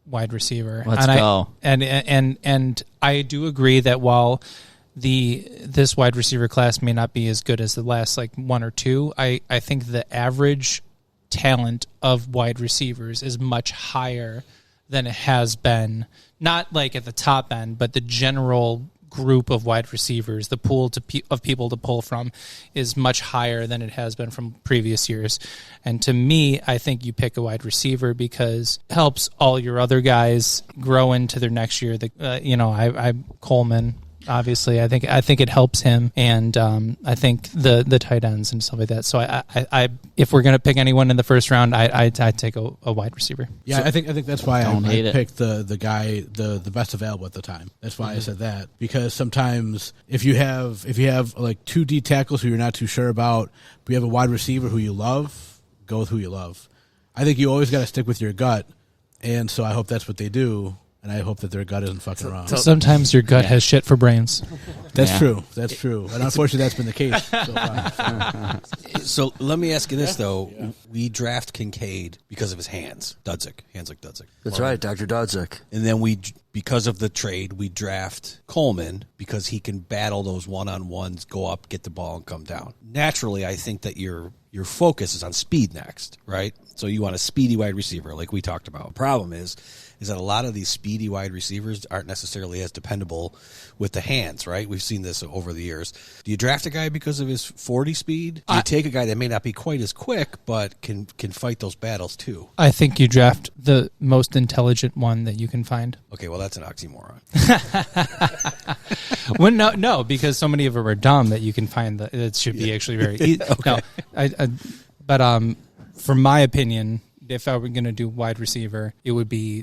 wide receiver. Let's go. And I do agree that while this wide receiver class may not be as good as the last one or two, I think the average talent of wide receivers is much higher than it has been. Not at the top end, but the general group of wide receivers, the pool of people to pull from is much higher than it has been from previous years. And to me, I think you pick a wide receiver because it helps all your other guys grow into their next year. I Coleman, obviously, I think it helps him, and I think the tight ends and stuff like that. So I if we're gonna pick anyone in the first round, I'd take a wide receiver. Yeah, so, I think that's why I it. picked the guy the best available at the time. That's why I said that, because sometimes if you have two D tackles who you're not too sure about, but you have a wide receiver who you love, go with who you love. I think you always got to stick with your gut, and so I hope that's what they do. and I hope that their gut isn't fucking around. Sometimes your gut has shit for brains. That's true. That's true. And unfortunately, that's been the case so far. So let me ask you this, though. We draft Kincaid because of his hands. Hands like Dudzik. That's right, Dr. Dudzik. And then because of the trade, we draft Coleman because he can battle those one-on-ones, go up, get the ball, and come down. Naturally, I think that your focus is on speed next, right? So you want a speedy wide receiver like we talked about. Problem is that a lot of these speedy wide receivers aren't necessarily as dependable with the hands, right? We've seen this over the years. Do you draft a guy because of his 40 speed? Do you take a guy that may not be quite as quick but can fight those battles too? I think you draft the most intelligent one that you can find. Okay, well, that's an oxymoron. Well, no, because so many of them are dumb that you can find that it should be actually very easy. Okay. No, but from my opinion, if I were going to do wide receiver, it would be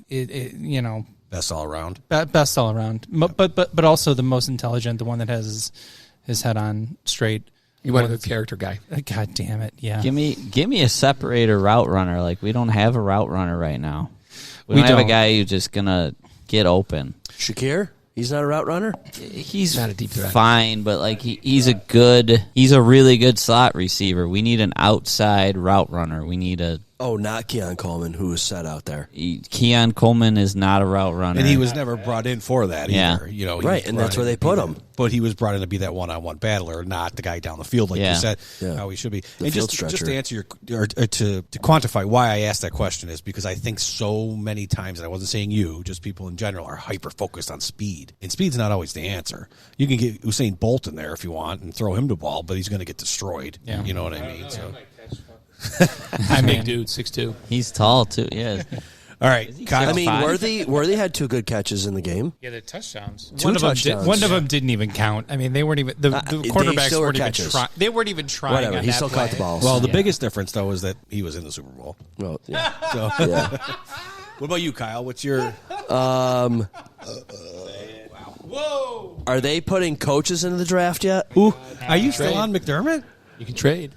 Best all around. Best all around, but also the most intelligent, the one that has his head on straight. You want a good character guy. God damn it! Yeah. Give me a separator route runner. Like, we don't have a route runner right now. We don't have a guy who's just gonna get open. Shakir? He's not a route runner? He's not a deep threat. Fine, but like he's a really good slot receiver. We need an outside route runner. We need a not Keon Coleman, who was set out there. Keon Coleman is not a route runner, and he was never brought in for that either. Yeah. Right, and that's where they put him. But he was brought in to be that one-on-one battler, not the guy down the field like you said. How he should be. The and field just to stretcher. answer to quantify why I asked that question is because I think so many times, and I wasn't saying you, just people in general are hyper focused on speed, and speed's not always the answer. You can get Usain Bolt in there if you want and throw him the ball, but he's going to get destroyed. Yeah. You know what I mean? So. I'm big dude, 6'2". He's tall too. Yeah. All right, Kyle. I mean, Worthy had 2 good catches in the game. Yeah, the touchdowns. Two touchdowns. One of them didn't even count. I mean, they weren't even the quarterbacks still were weren't even catches. trying. They weren't even trying. Whatever, on he that still play. caught the balls. Well, the biggest difference though is that he was in the Super Bowl. Well, yeah. So, Yeah. What about you, Kyle? What's your? Whoa! Are they putting coaches into the draft yet? Ooh, are you still on McDermott? You can trade.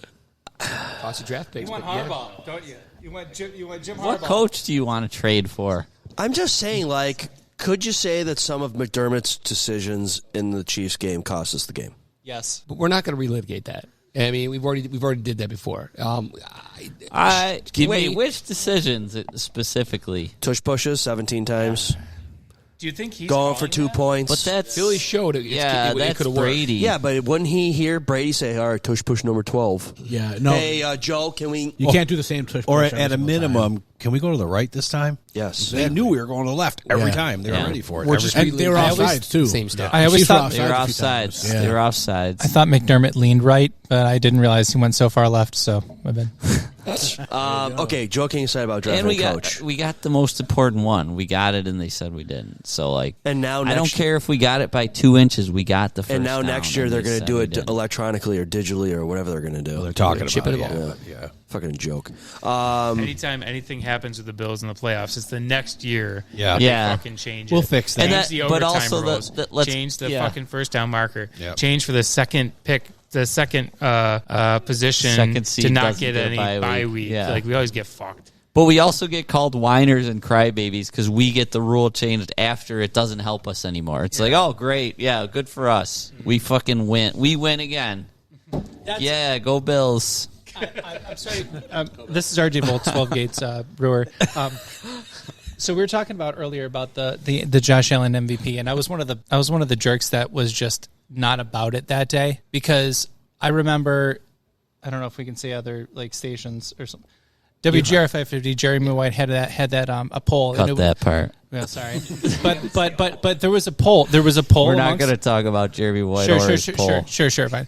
Cost of draft picks. You want but yeah. Harbaugh, don't you? You want Jim Harbaugh. What coach do you want to trade for? I'm just saying, could you say that some of McDermott's decisions in the Chiefs game cost us the game? Yes. But we're not going to relitigate that. I mean, we've already did that before. Wait, which decisions specifically? Tush pushes 17 times. Do you think he's Going for calling 2 that? points. But that's Philly showed it. Yeah, it that's could have worked. Brady. Yeah, but wouldn't he hear Brady say, all right, tush push number 12? Yeah, no. Hey, Joe, can we... You can't do the same tush Or push every at a single minimum, time. can we go to the right this time? Yes. They knew we were going to the left every Yeah. time. They were Yeah. ready for it. Or Every just time. and they were offsides too. Same stuff. I always Chiefs were thought They were offsides a few offsides. times. Yeah. They were offsides. I thought McDermott leaned right, but I didn't realize he went so far left. So my bad. Okay, joking aside about drafting And a coach. we got the most important one. We got it, and they said we didn't. So And now I don't next- care if we got it by 2 inches. We got the first. And now down, next year and they're they going to said do we it didn't. electronically or digitally or whatever they're going to do. They're talking Chip about it it. all. Yeah. Fucking joke. Anytime anything happens with the Bills in the playoffs, it's the next year. Yeah. that they Yeah. fucking change We'll it. fix that. Change And that- the but overtime also rules. let's- change the yeah. fucking first down marker. Yep. Change for the second pick, the second position Second seed to not doesn't get get a any bye bye week. week. Yeah. Like we always get fucked. But we also get called whiners and crybabies because we get the rule changed after it doesn't help us anymore. It's like, oh, great. Yeah, good for us. We fucking win. We win again. Yeah, go Bills. I'm sorry. This is RJ Bolt, 12 Gates Brewer. So we were talking about earlier about the Josh Allen MVP, and I was one of the jerks that was just not about it that day because I remember, I don't know if we can say other like stations or something. WGR 550, Jeremy White had that a poll. Cut that part. Yeah, sorry, but there was a poll. There was a poll. We're not amongst- going to talk about Jeremy White or his poll. Sure, fine.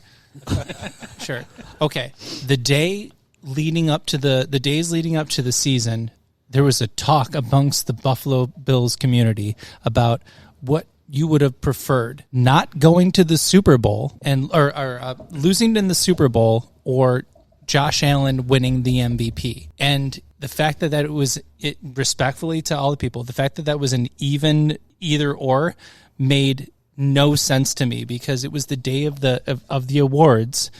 Sure. Okay. The days leading up to the season, there was a talk amongst the Buffalo Bills community about what you would have preferred: not going to the Super Bowl or losing in the Super Bowl, or Josh Allen winning the MVP. And the fact that it was, respectfully to all the people, the fact that was an even either or made no sense to me because it was the day of the awards.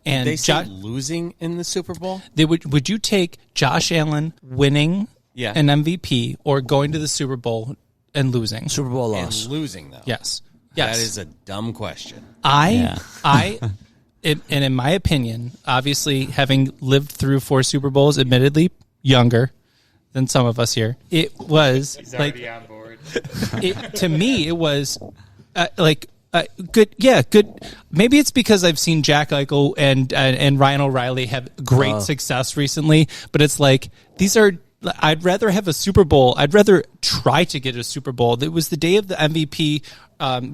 And They say losing in the Super Bowl? would you take Josh Allen winning Yeah. an MVP or going to the Super Bowl and losing. Super Bowl loss. And losing, though. Yes. That is a dumb question. In my opinion, obviously having lived through 4 Super Bowls, admittedly younger than some of us here, it was He's like already on board. to me, it was good. Yeah, good. Maybe it's because I've seen Jack Eichel and Ryan O'Reilly have great success recently, but it's like these are. I'd rather have a Super Bowl. I'd rather try to get a Super Bowl. It was the day of the MVP,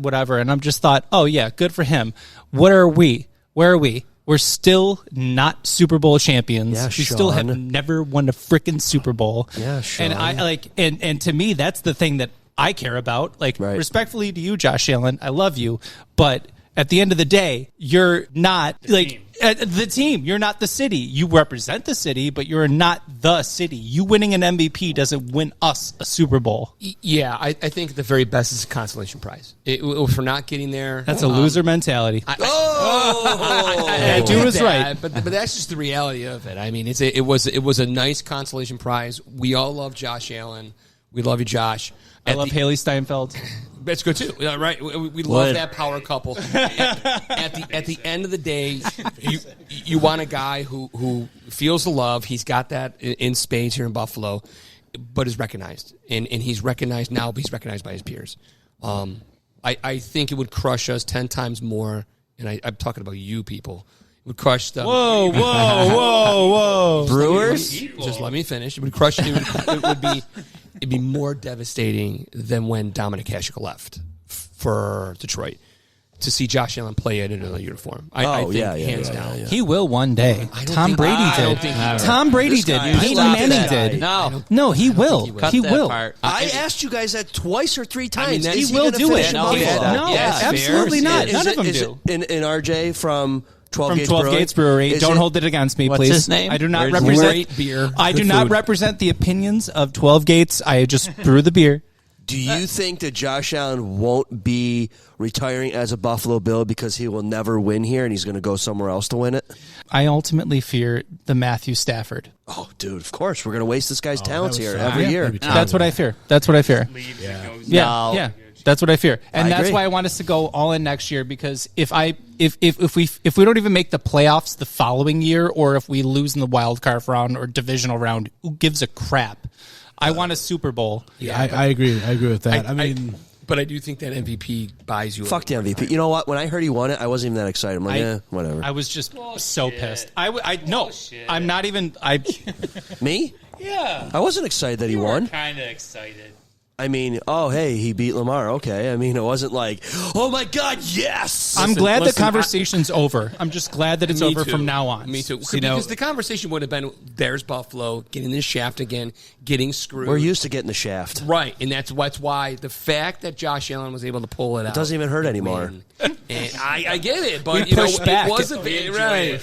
whatever, and I'm just thought, oh yeah, good for him. What are we? Where are we? We're still not Super Bowl champions. Yeah, we still have never won a freaking Super Bowl. Yeah, Sean. And I like, and to me, that's the thing that I care about. Like, respectfully to you, Josh Allen, I love you, but at the end of the day, you're not the team. You're not the city. You represent the city, but you're not the city. You winning an MVP doesn't win us a Super Bowl. Yeah, I think the very best is a consolation prize. If we're not getting there, that's a loser mentality. I do was right, but that's just the reality of it. I mean, it was a nice consolation prize. We all love Josh Allen. We love you, Josh. I love Haley Steinfeld. That's good too, right? We love that power couple. At the end of the day, you want a guy who feels the love. He's got that in spades here in Buffalo, but is recognized, and he's recognized now. But he's recognized by his peers. I think it would crush us 10 times more, and I'm talking about you people. It would crush them. Whoa! Brewers? Just let me finish. It would crush. It'd be more devastating than when Dominic Hasek left for Detroit to see Josh Allen play it in a uniform. I think hands down. He will one day. Tom Brady did. Tom Brady did. Peyton Manning did. No, he will. He will. I asked you guys that twice or 3 times. He will do it. No, absolutely not. None of them do. In RJ from 12 Gates Brewery. Don't hold it against me, please. What's his name? I do not represent beer. I do not represent the opinions of 12 Gates. I just brew the beer. Do you think that Josh Allen won't be retiring as a Buffalo Bill because he will never win here and he's going to go somewhere else to win it? I ultimately fear the Matthew Stafford. Oh, dude, of course. We're going to waste this guy's talents here every year. That's what I fear. Yeah. That's what I fear, and that's why I want us to go all in next year. Because if we don't even make the playoffs the following year, or if we lose in the wild card round or divisional round, who gives a crap? I want a Super Bowl. Yeah, I agree. I agree with that. But I do think that MVP buys you. Fuck the MVP. You know what? When I heard he won it, I wasn't even that excited. I'm like, whatever. I was just so pissed. No, I'm not even. Me? Yeah. I wasn't excited that he won. Kind of excited. I mean, oh, hey, he beat Lamar. Okay. I mean, it wasn't like, oh, my God, yes. I'm glad the conversation's over. I'm just glad that it's over from now on. Me too. Because the conversation would have been, there's Buffalo, getting the shaft again, getting screwed. We're used to getting the shaft. Right. And that's why the fact that Josh Allen was able to pull it out. It doesn't even hurt anymore. And I get it, but we pushed back. It wasn't right.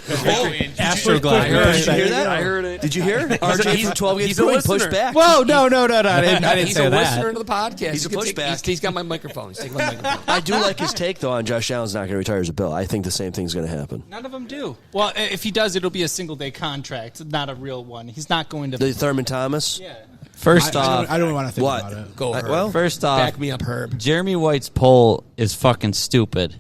Astroglide. Did you hear that? I heard it. Did you hear? RJ from 12 Gates Brewing pushed back. Whoa, no. I didn't He's say a that. listener to the podcast. He's a pushback. He's got my microphone. He's taking my microphone. I do like his take, though, on Josh Allen's not going to retire as a Bill. I think the same thing's going to happen. None of them do. Well, if he does, it'll be a single-day contract, not a real one. He's not going to... The Thurman Thomas? Yeah. First off... I don't want to think about it. Go, Herb. Well, first off... Back me up, Herb. Jeremy White's poll is fucking stupid.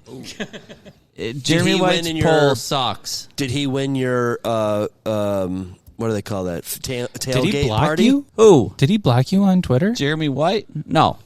Jeremy White's poll sucks. Did he win your... what do they call that? Tailgate Did he block party? you? Who? Did he block you on Twitter? Jeremy White? No.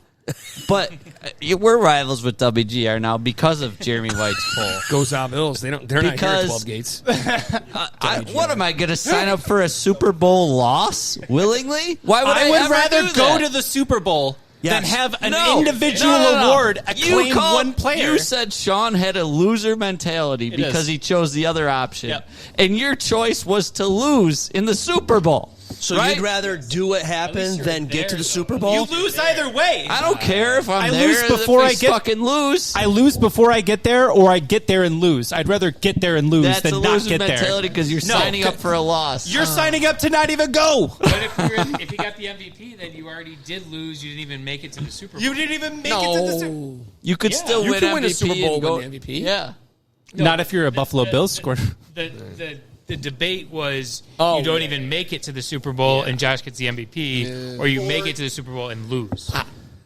But we're rivals with WGR now because of Jeremy White's poll. Go ZaBills. They're not here at 12 Gates. What am I going to sign up for a Super Bowl loss willingly? Why would I would rather do go that? to the Super Bowl than have an individual No. award acclaim one player. You said Sean had a loser mentality because he chose the other option. Yep. And your choice was to lose in the Super Bowl. So right? you'd rather do what happened than get to the Super Bowl? You lose either way. I don't care if I'm I there. lose before I get fucking lose. I lose before I get there, or I get there and lose. I'd rather get there and lose That's than a not loser get there. mentality because you're signing up for a loss. You're signing up to not even go. But if you got the MVP, then you already did lose. You didn't even make it to the Super Bowl. You didn't even make it to the Super Bowl. You could still You win can MVP win a Super Bowl and go, with the MVP. Yeah. Not if you're a Buffalo Bills scorer. The debate was you don't even make it to the Super Bowl and Josh gets the MVP, or you make it to the Super Bowl and lose.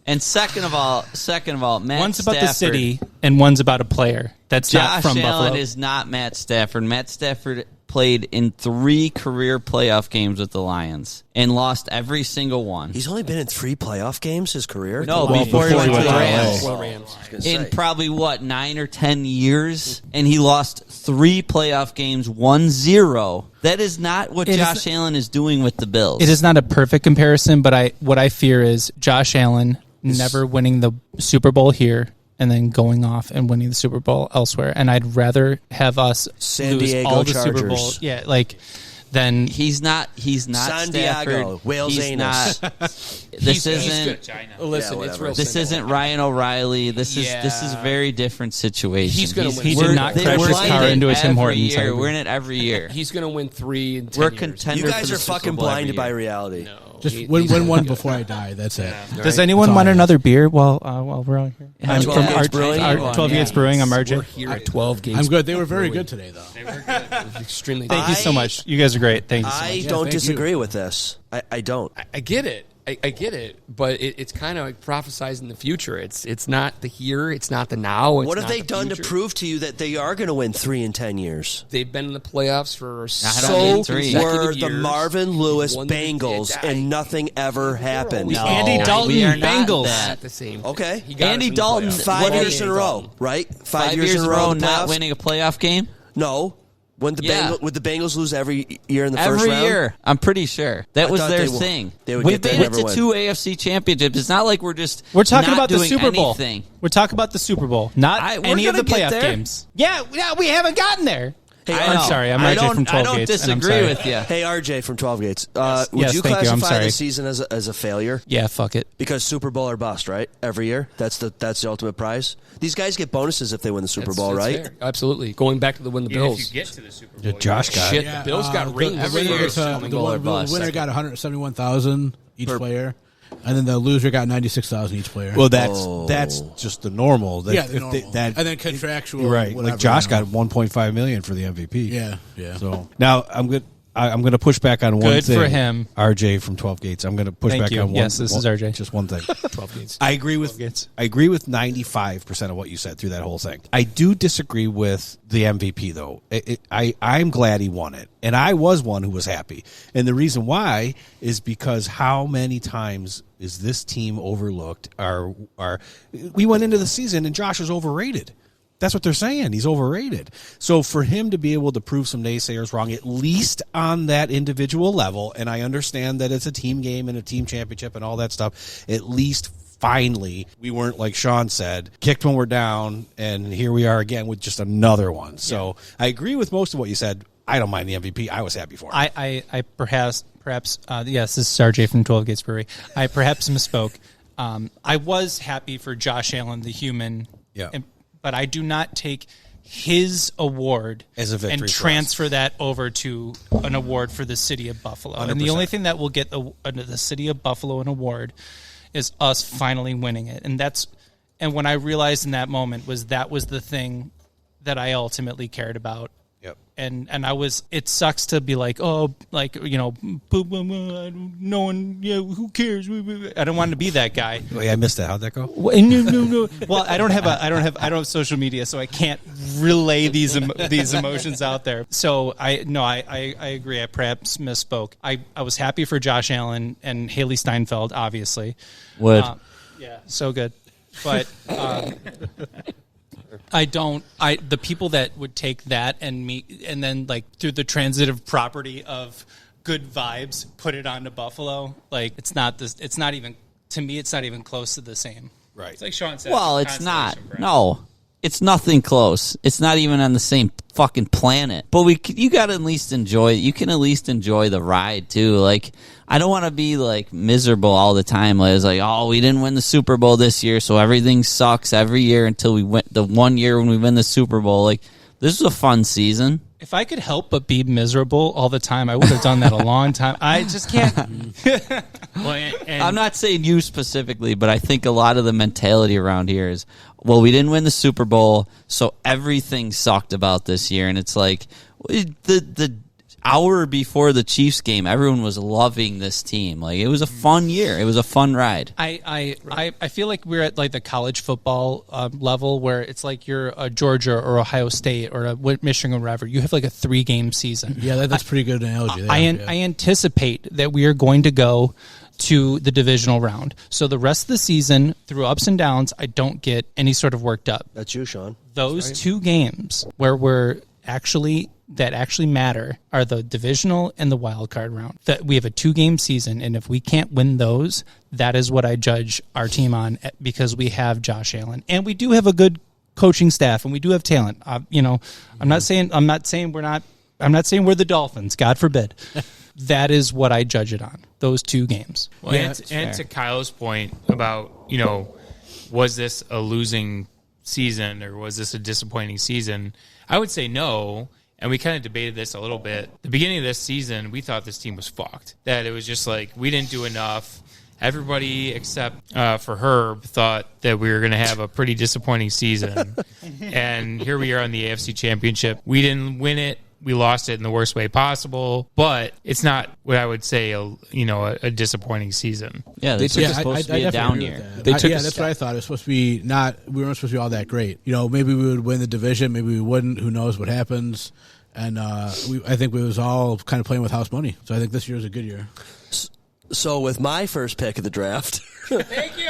And second of all, Matt One's about Stafford, the city and one's about a player that's not Josh from Allen Buffalo. is not Matt Stafford. Matt Stafford played in 3 career playoff games with the Lions and lost every single one. He's only been in 3 playoff games his career? No, before he went to the Rams. Rams. In probably, 9 or 10 years, and he lost 3 playoff games, 1-0. That is not what Josh Allen is doing with the Bills. It is not a perfect comparison, but what I fear is Josh Allen never winning the Super Bowl here and then going off and winning the Super Bowl elsewhere. And I'd rather have us San lose Diego all the Chargers. Super Bowl. Yeah, like then He's not San Stafford. Diego, Wales He's anus. not. This isn't. Listen, Yeah, it's real. This simple. isn't Ryan O'Reilly. This is a very different situation. He's gonna win. he We're- did not They- crash we're his in car it into a Tim every Hortons. year. We're in it every year. He's going to win 3 in 10 We're years. contenders. You guys for are the Super fucking Bowl every blinded by year. reality. Just win one before I die. That's it. Does anyone want another beer while we're out here? Yeah, I'm 12 from Gates Brewing. 12 Gates Brewing. I'm RJ. We're here at 12 games. I'm good. They were very good today, though. They were good. It was extremely Thank you so much. You guys are great. Thank you so much. I don't thank disagree with this. I don't. I get it. I get it, but it's kind of like prophesizing the future. It's not the here, it's not the now. It's What have not they the done to future. prove to you that they are going to win 3 in 10 years? They've been in the playoffs for don't so need 3. Were consecutive the years. Marvin Lewis Won- Bengals, and nothing ever happened. The No, Andy Dalton we are not Bengals. that. Not the same. Okay. He got Andy us in the Dalton, playoffs. 5 What years is in a Andy row, Dalton? right? 5 years in a row, not playoffs? winning a playoff game. No. When the Yeah. would the Bengals lose every year in the first Every round? year, I'm pretty sure that I was thought their they would- thing. they would We've get that made it whoever to 2 AFC championships. It's not like we're talking not about the doing Super Bowl. anything. We're talking about the Super Bowl, not we're any of the gonna get playoff there. games. Yeah, we haven't gotten there. Hey, I I'm know. sorry. I'm I RJ don't- from 12 I don't Gates. and I'm disagree sorry. with you. Hey, RJ from 12 Gates. Would Yes, you thank you. I'm classify sorry. the season as a failure? Yeah, fuck it. Because Super Bowl or bust, right? Every year, that's the ultimate prize. These guys get bonuses if they win the Super Bowl, That's right? fair. Absolutely. Going back to the win the Even Bills. if you get to the Super Yeah, Bowl, Josh got Shit, Yeah, the Bills got rings. The winner, year. Super Bowl or the bust. winner got 171,000 each player, and then the loser got 96,000 each player. Well, that's just the normal. That, yeah, the if normal. that, and then contractual, right? whatever, Like Josh you know. got 1.5 million for the MVP. Yeah, yeah. So now I'm good. I'm going to push back on one Good thing. for him. RJ from 12 Gates. I'm going to push Thank back you. on one. Yes, this is RJ. Just one thing. 12 games. I agree with Gates. 95% of what you said through that whole thing. I do disagree with the MVP though. I'm glad he won it, and I was one who was happy. And the reason why is because how many times is this team overlooked? We went into the season and Josh was overrated. That's what they're saying. He's overrated. So for him to be able to prove some naysayers wrong, at least on that individual level, and I understand that it's a team game and a team championship and all that stuff, at least finally we weren't, like Sean said, kicked when we're down, and here we are again with just another one. So I agree with most of what you said. I don't mind the MVP. I was happy for him. I perhaps yes, this is RJ from 12 Gates Brewery. I perhaps misspoke. I was happy for Josh Allen, the human. Yeah. But I do not take his award As a victory and for us. transfer that over to an award for the city of Buffalo. And the 100%. only thing that will get the city of Buffalo an award is us finally winning it. And when I realized in that moment that was the thing that I ultimately cared about. Yep. And it sucks to be like, oh, like, you know, no one, yeah, who cares? I don't want to be that guy. Wait, I missed that. How'd that go? No. Well, I don't have social media, so I can't relay these emotions out there. So I agree. I perhaps misspoke. I was happy for Josh Allen and Haley Steinfeld, obviously. Yeah, so good. But the people that would take that and then like through the transitive property of good vibes, put it onto Buffalo. Like it's not even close to the same. Right. It's like Sean said. Well, a it's not. constellation prize. No, it's nothing close. It's not even on the same fucking planet. But you got to at least enjoy. You can at least enjoy the ride too. Like I don't want to be like miserable all the time. Like it's like, oh, we didn't win the Super Bowl this year, so everything sucks every year until we went the one year when we win the Super Bowl. Like this was a fun season. If I could help but be miserable all the time, I would have done that a long time. I just can't. Well, and I'm not saying you specifically, but I think a lot of the mentality around here is, well, we didn't win the Super Bowl, so everything sucked about this year. And it's like, hour before the Chiefs game, everyone was loving this team. Like, it was a fun year. It was a fun ride. I feel like we're at like the college football level where it's like you're a Georgia or Ohio State or a Michigan or whatever. You have like a 3-game season. Yeah, that's a pretty good analogy. There. I anticipate that we are going to go to the divisional round. So the rest of the season, through ups and downs, I don't get any sort of worked up. That's you, Sean. Those 2 games where that actually matter are the divisional and the wild card round. That we have a 2-game season, and if we can't win those, that is what I judge our team on, because we have Josh Allen and we do have a good coaching staff and we do have talent. I'm not saying we're the Dolphins. God forbid. That is what I judge it on. Those 2 games. Well, and to Kyle's point about, was this a losing season or was this a disappointing season? I would say no. And we kind of debated this a little bit. The beginning of this season, we thought this team was fucked. That it was just like, we didn't do enough. Everybody except for Herb thought that we were going to have a pretty disappointing season. And here we are in the AFC Championship. We didn't win it. We lost it in the worst way possible, but it's not what I would say a disappointing season. Yeah, this was supposed to be a down year. That's what I thought. It was supposed to be we weren't supposed to be all that great. Maybe we would win the division, maybe we wouldn't. Who knows what happens? And I think we was all kind of playing with house money. So I think this year is a good year. So with my first pick of the draft. Thank you.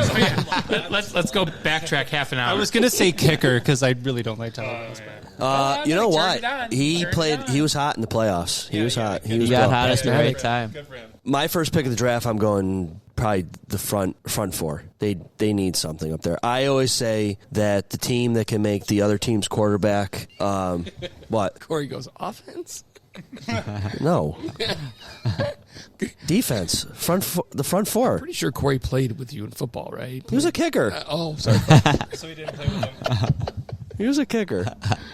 Let's go backtrack half an hour. I was going to say kicker because I really don't like Tyler Wills. You know what? He played. He was hot in the playoffs. He was hot. He got hot at the right time. Good for him. My first pick of the draft, I'm going probably the front 4. They need something up there. I always say that the team that can make the other team's quarterback. What? Corey goes offense. No. Defense. The front 4. Pretty sure Corey played with you in football, right? He was a kicker. Sorry. So he didn't play with him. He was a kicker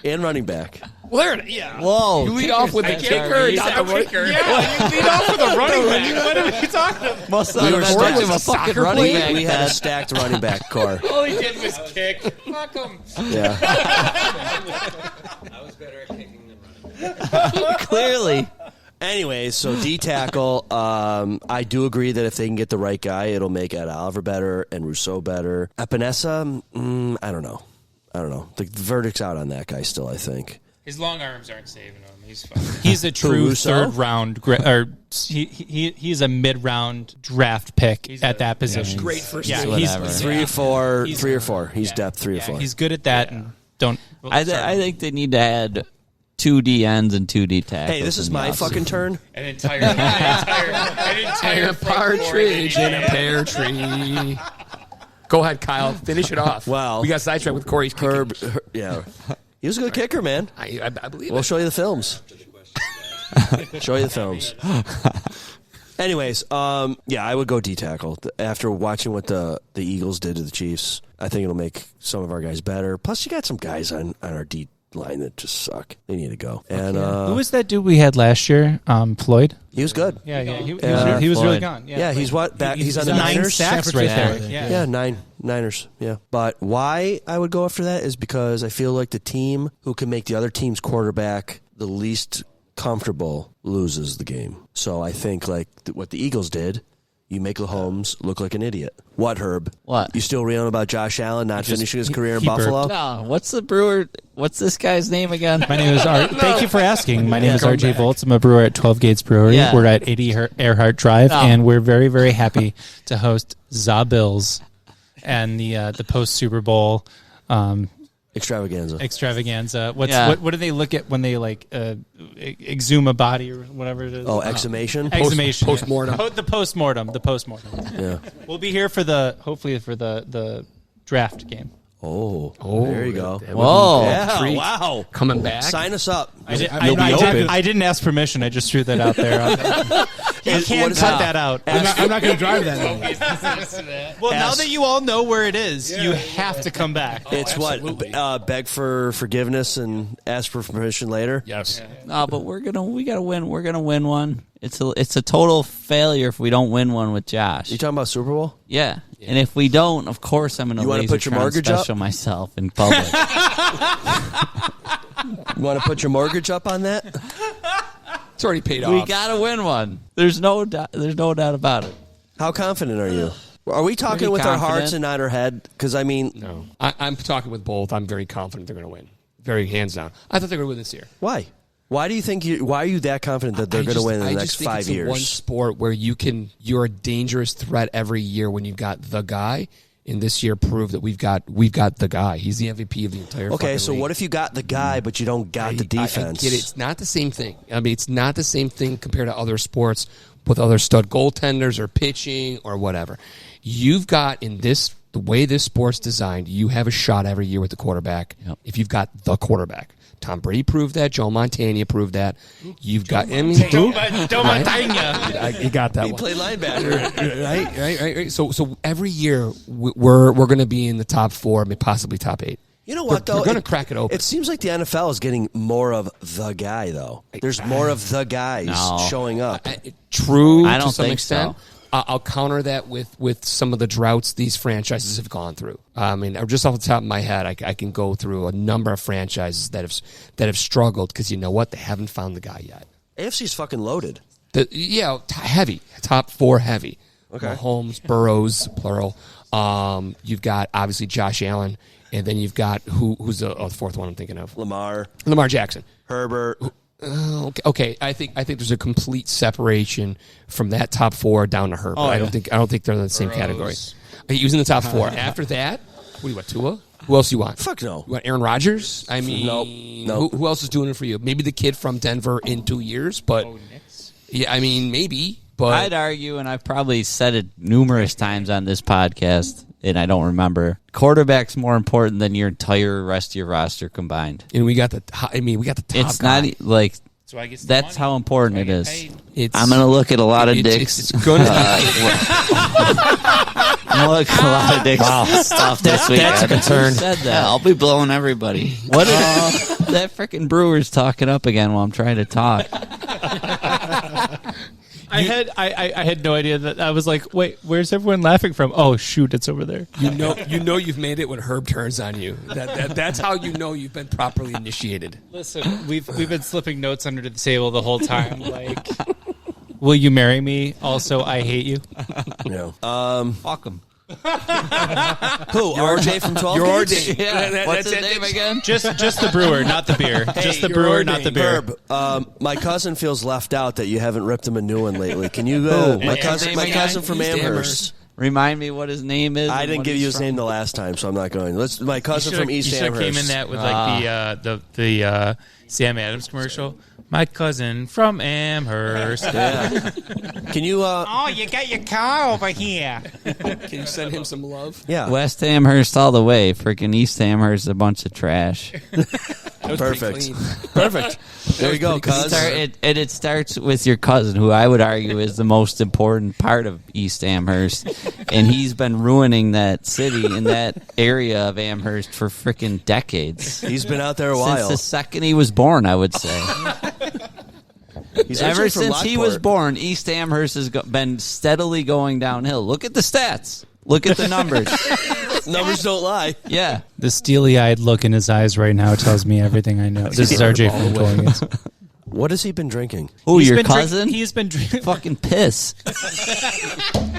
and running back. Well, there, yeah. Whoa. You lead off with a kicker, not the kicker. Yeah, you lead off with a running back. What are we talking about? Must not have been much of a fucking running back. We had a stacked running back core. All he did was kick. Fuck him. Yeah. I was better at kicking than running. Clearly. Anyways, so D tackle. I do agree that if they can get the right guy, it'll make Ed Oliver better and Rousseau better. Epinesa, I don't know. The verdict's out on that guy still, I think. His long arms aren't saving him. He's fine. He's a true third round, he's a mid round draft pick at that position. Great first. Yeah, he's 3 or 4. 3 or 4. He's depth 3 or 4. He's good at that. And don't. I think they need to add 2 D ends and 2 D tackles. Hey, this is my fucking turn. An entire partridge in a pear tree. Go ahead, Kyle. Finish it off. Wow. We got sidetracked with Corey's kicking. Herb, yeah. He was a good kicker, man. I believe We'll it. show you the films. Show you the films. Anyways, yeah, I would go D tackle. After watching what the Eagles did to the Chiefs, I think it'll make some of our guys better. Plus, you got some guys on our D line that just suck. They need to go. And who was that dude we had last year? Floyd. He was good. Yeah. He was really gone. Yeah, he's what? He's on the 9 Niners. sacks right there. Yeah, 9 Niners. Yeah, but why I would go after that is because I feel like the team who can make the other team's quarterback the least comfortable loses the game. So I think like what the Eagles did. You make Mahomes look like an idiot. What, Herb? What? You still reeling about Josh Allen not finishing his career in Buffalo? No. What's the brewer? What's this guy's name again? My name is Thank you for asking. My name is RJ Volts. I'm a brewer at 12 Gates Brewery. Yeah. We're at 80 Earhart Drive, and we're very, very happy to host ZaBills and the post Super Bowl extravaganza. What do they look at when they like exhume a body or whatever it is? Oh, exhumation. Postmortem. The postmortem. Yeah. We'll be here hopefully for the draft game. Oh, there you go. Whoa. Yeah, wow. Coming back. Sign us up. I didn't ask permission. I just threw that out there. You can't cut that out. I'm not going to drive that. Well, now that you all know where it is, you have to come back. It's beg for forgiveness and ask for permission later. Yes. No, but we gotta win. We're gonna win one. It's a total failure if we don't win one with Josh. You talking about Super Bowl? Yeah. And if we don't, of course I'm gonna put your mortgage special up? myself in public. You want to put your mortgage up on that? It's already paid off. We gotta win one. There's no doubt about it. How confident are you? Are we talking Pretty with our confident. hearts and not our head? Because, I mean... No. I'm talking with both. I'm very confident they're going to win. Very hands down. I thought they were going to win this year. Why? Why do you think why are you that confident that they're going to win in the next 5 years? It's one sport where you're a dangerous threat every year when you've got the guy. And this year proved that we've got the guy. He's the MVP of the entire Okay, fucking so league. what if you got the guy, but you don't got the defense? I get it. It's not the same thing. I mean, it's not the same thing compared to other sports with other stud goaltenders or pitching or whatever. You've got the way this sport's designed, you have a shot every year with the quarterback if you've got the quarterback. Tom Brady proved that. Joe Montana proved that. You've got Joe Montana. You got that He one. played linebacker. Right. So every year we're going to be in the top 4, maybe possibly top 8. You know what, though? We're going to crack it open. It seems like the NFL is getting more of the guy, though. There's more of the guys showing up. True, I don't to some think extent. so. I'll counter that with some of the droughts these franchises have gone through. I mean, just off the top of my head, I can go through a number of franchises that have struggled because you know what? They haven't found the guy yet. AFC's fucking loaded. Heavy. Top 4 heavy. Okay. Mahomes, Burrows, plural. You've got, obviously, Josh Allen, and then you've got, who's the fourth one I'm thinking of? Lamar Jackson. Herbert. Okay. I think there's a complete separation from that top 4 down to Herbert. Oh, yeah. I don't think they're in the same category. He was in the top 4. After that, what do you want? Tua? Who else you want? Fuck no. You want Aaron Rodgers? I mean, Nope. Who else is doing it for you? Maybe the kid from Denver in 2 years, but yeah, I mean maybe. But I'd argue, and I've probably said it numerous times on this podcast, and I don't remember. Quarterback's more important than your entire rest of your roster combined. and we got the top It's guy. not like So I guess that's how important it is. It's, I'm gonna look at a lot of dicks. It's gonna be. I'm gonna look at a lot of dicks stuff this week. That's a concern. Said that. I'll be blowing everybody. What is that freaking Brewers talking up again while I'm trying to talk? I had no idea that. I was like, wait, where's everyone laughing from? Oh shoot, it's over there. You know you've made it when Herb turns on you. That's how you know you've been properly initiated. Listen, we've been slipping notes under the table the whole time. Like, will you marry me? Also, I hate you. No. Fuck them. Who? RJ from 12 You're Gates? ordained. Yeah. What's his That's name it. again? Just the brewer, not the beer. Just the you're brewer, not the ordained. beer. Herb, my cousin feels left out that you haven't ripped him a new one lately. Can you? My cousin from East Amherst. Remind me what his name is. I and didn't what give he's you his from. name the last time, so I'm not going. My cousin from East You should have Amherst. came in that with like the Sam Adams commercial. My cousin from Amherst. Yeah. Can you? Oh, you got your car over here. Can you send him some love? Yeah. West Amherst all the way. Freaking East Amherst is a bunch of trash. Perfect. Perfect. There you go, cuz. It starts with your cousin, who I would argue is the most important part of East Amherst, and he's been ruining that city and that area of Amherst for freaking decades. He's been out there a Since while. the second he was born, I would say. He's Ever actually from since he was Lockport. born, East Amherst has been steadily going downhill. Look at the stats. Look at the numbers. Numbers don't lie. Yeah. The steely-eyed look in his eyes right now tells me everything I know. This is RJ from Williams. What has he been drinking? Who, your cousin? He's been drinking. Fucking piss.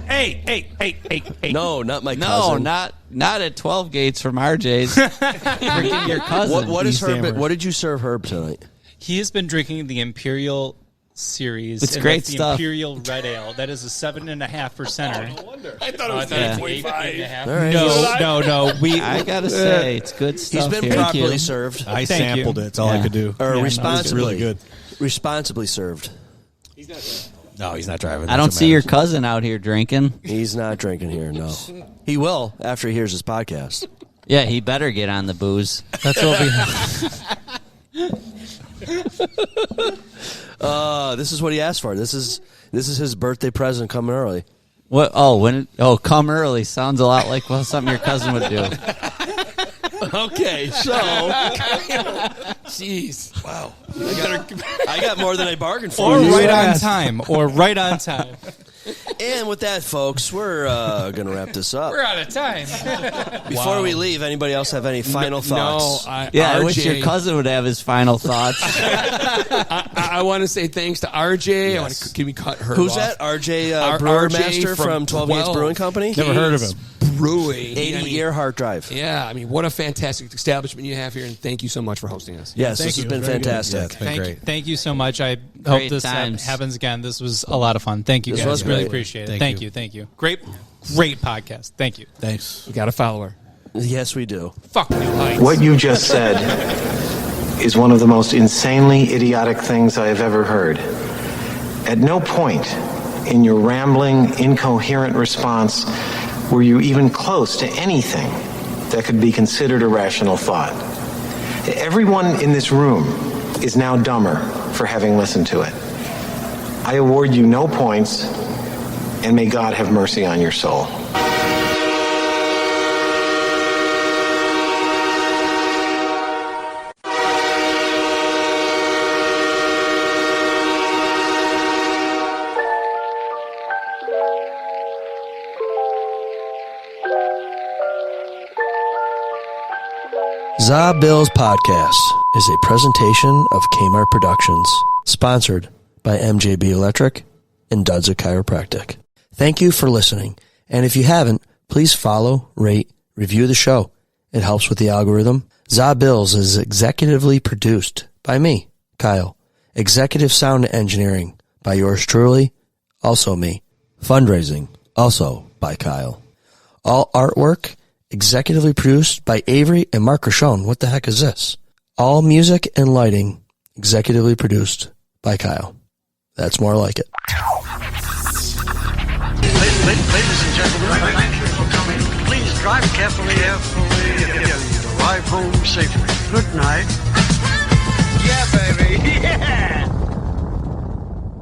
Hey. No, not my No, cousin. not at 12 Gates from RJ's. Freaking your cousin. What is East Herb? Amherst. What did you serve Herb tonight? He has been drinking the Imperial series. It's and great that's the stuff. Imperial Red Ale. That is a 7.5%. I thought it was Yeah. 8.5. All right. No. I gotta say, it's good stuff. He's been here. properly served, I Thank sampled you. it. It's all I Yeah. could do. or Yeah, responsibly. It's really good. Responsibly served. No, he's not driving. I don't That's see what your matters. cousin out here drinking. He's not drinking here. No, he will after he hears his podcast. Yeah, he better get on the booze. That's what we. This is what he asked for. This is his birthday present coming early. What? Oh, come early sounds a lot like something your cousin would do. Okay, so Jeez. Wow. I got more than I bargained for. Or right on time. And with that, folks, we're going to wrap this up. We're out of time. Before we leave, anybody else have any final thoughts? I RJ, wish your cousin would have his final thoughts. I want to say thanks to RJ. I want to give me cut her. Who's off. that? RJ Brewer RJ Master from 12 Gates Brewing Company? Never heard of him. Brewing. 80 Earhart Drive. Yeah, I mean, what a fantastic establishment you have here, and thank you so much for hosting us. Yes, Thank this you. has been Very good. fantastic. Yeah, it's been great. Thank you so much. I hope Great this times. happens again. This was a lot of fun. Thank you This guys. was Really great. appreciate it. Thank Thank you. Great podcast. Thank you. Thanks. We got a follower. Yes, we do. Fuck New Heights. What you just said is one of the most insanely idiotic things I have ever heard. At no point in your rambling, incoherent response were you even close to anything that could be considered a rational thought. Everyone in this room is now dumber for having listened to it. I award you no points, and may God have mercy on your soul. ZaBillsPodcast is a presentation of Kmart Productions, sponsored by MJB Electric and Dudza Chiropractic. Thank you for listening, and if you haven't, please follow, rate, review the show. It helps with the algorithm. ZaBills is executively produced by me, Kyle. Executive sound engineering by yours truly, also me. Fundraising, also by Kyle. All artwork executively produced by Avery and Mark Rochon. What the heck is this? All music and lighting executively produced by Kyle. That's more like it. Ladies and gentlemen, thank you for coming. Please drive carefully and arrive home safely. Good night. Yeah, baby. Yeah.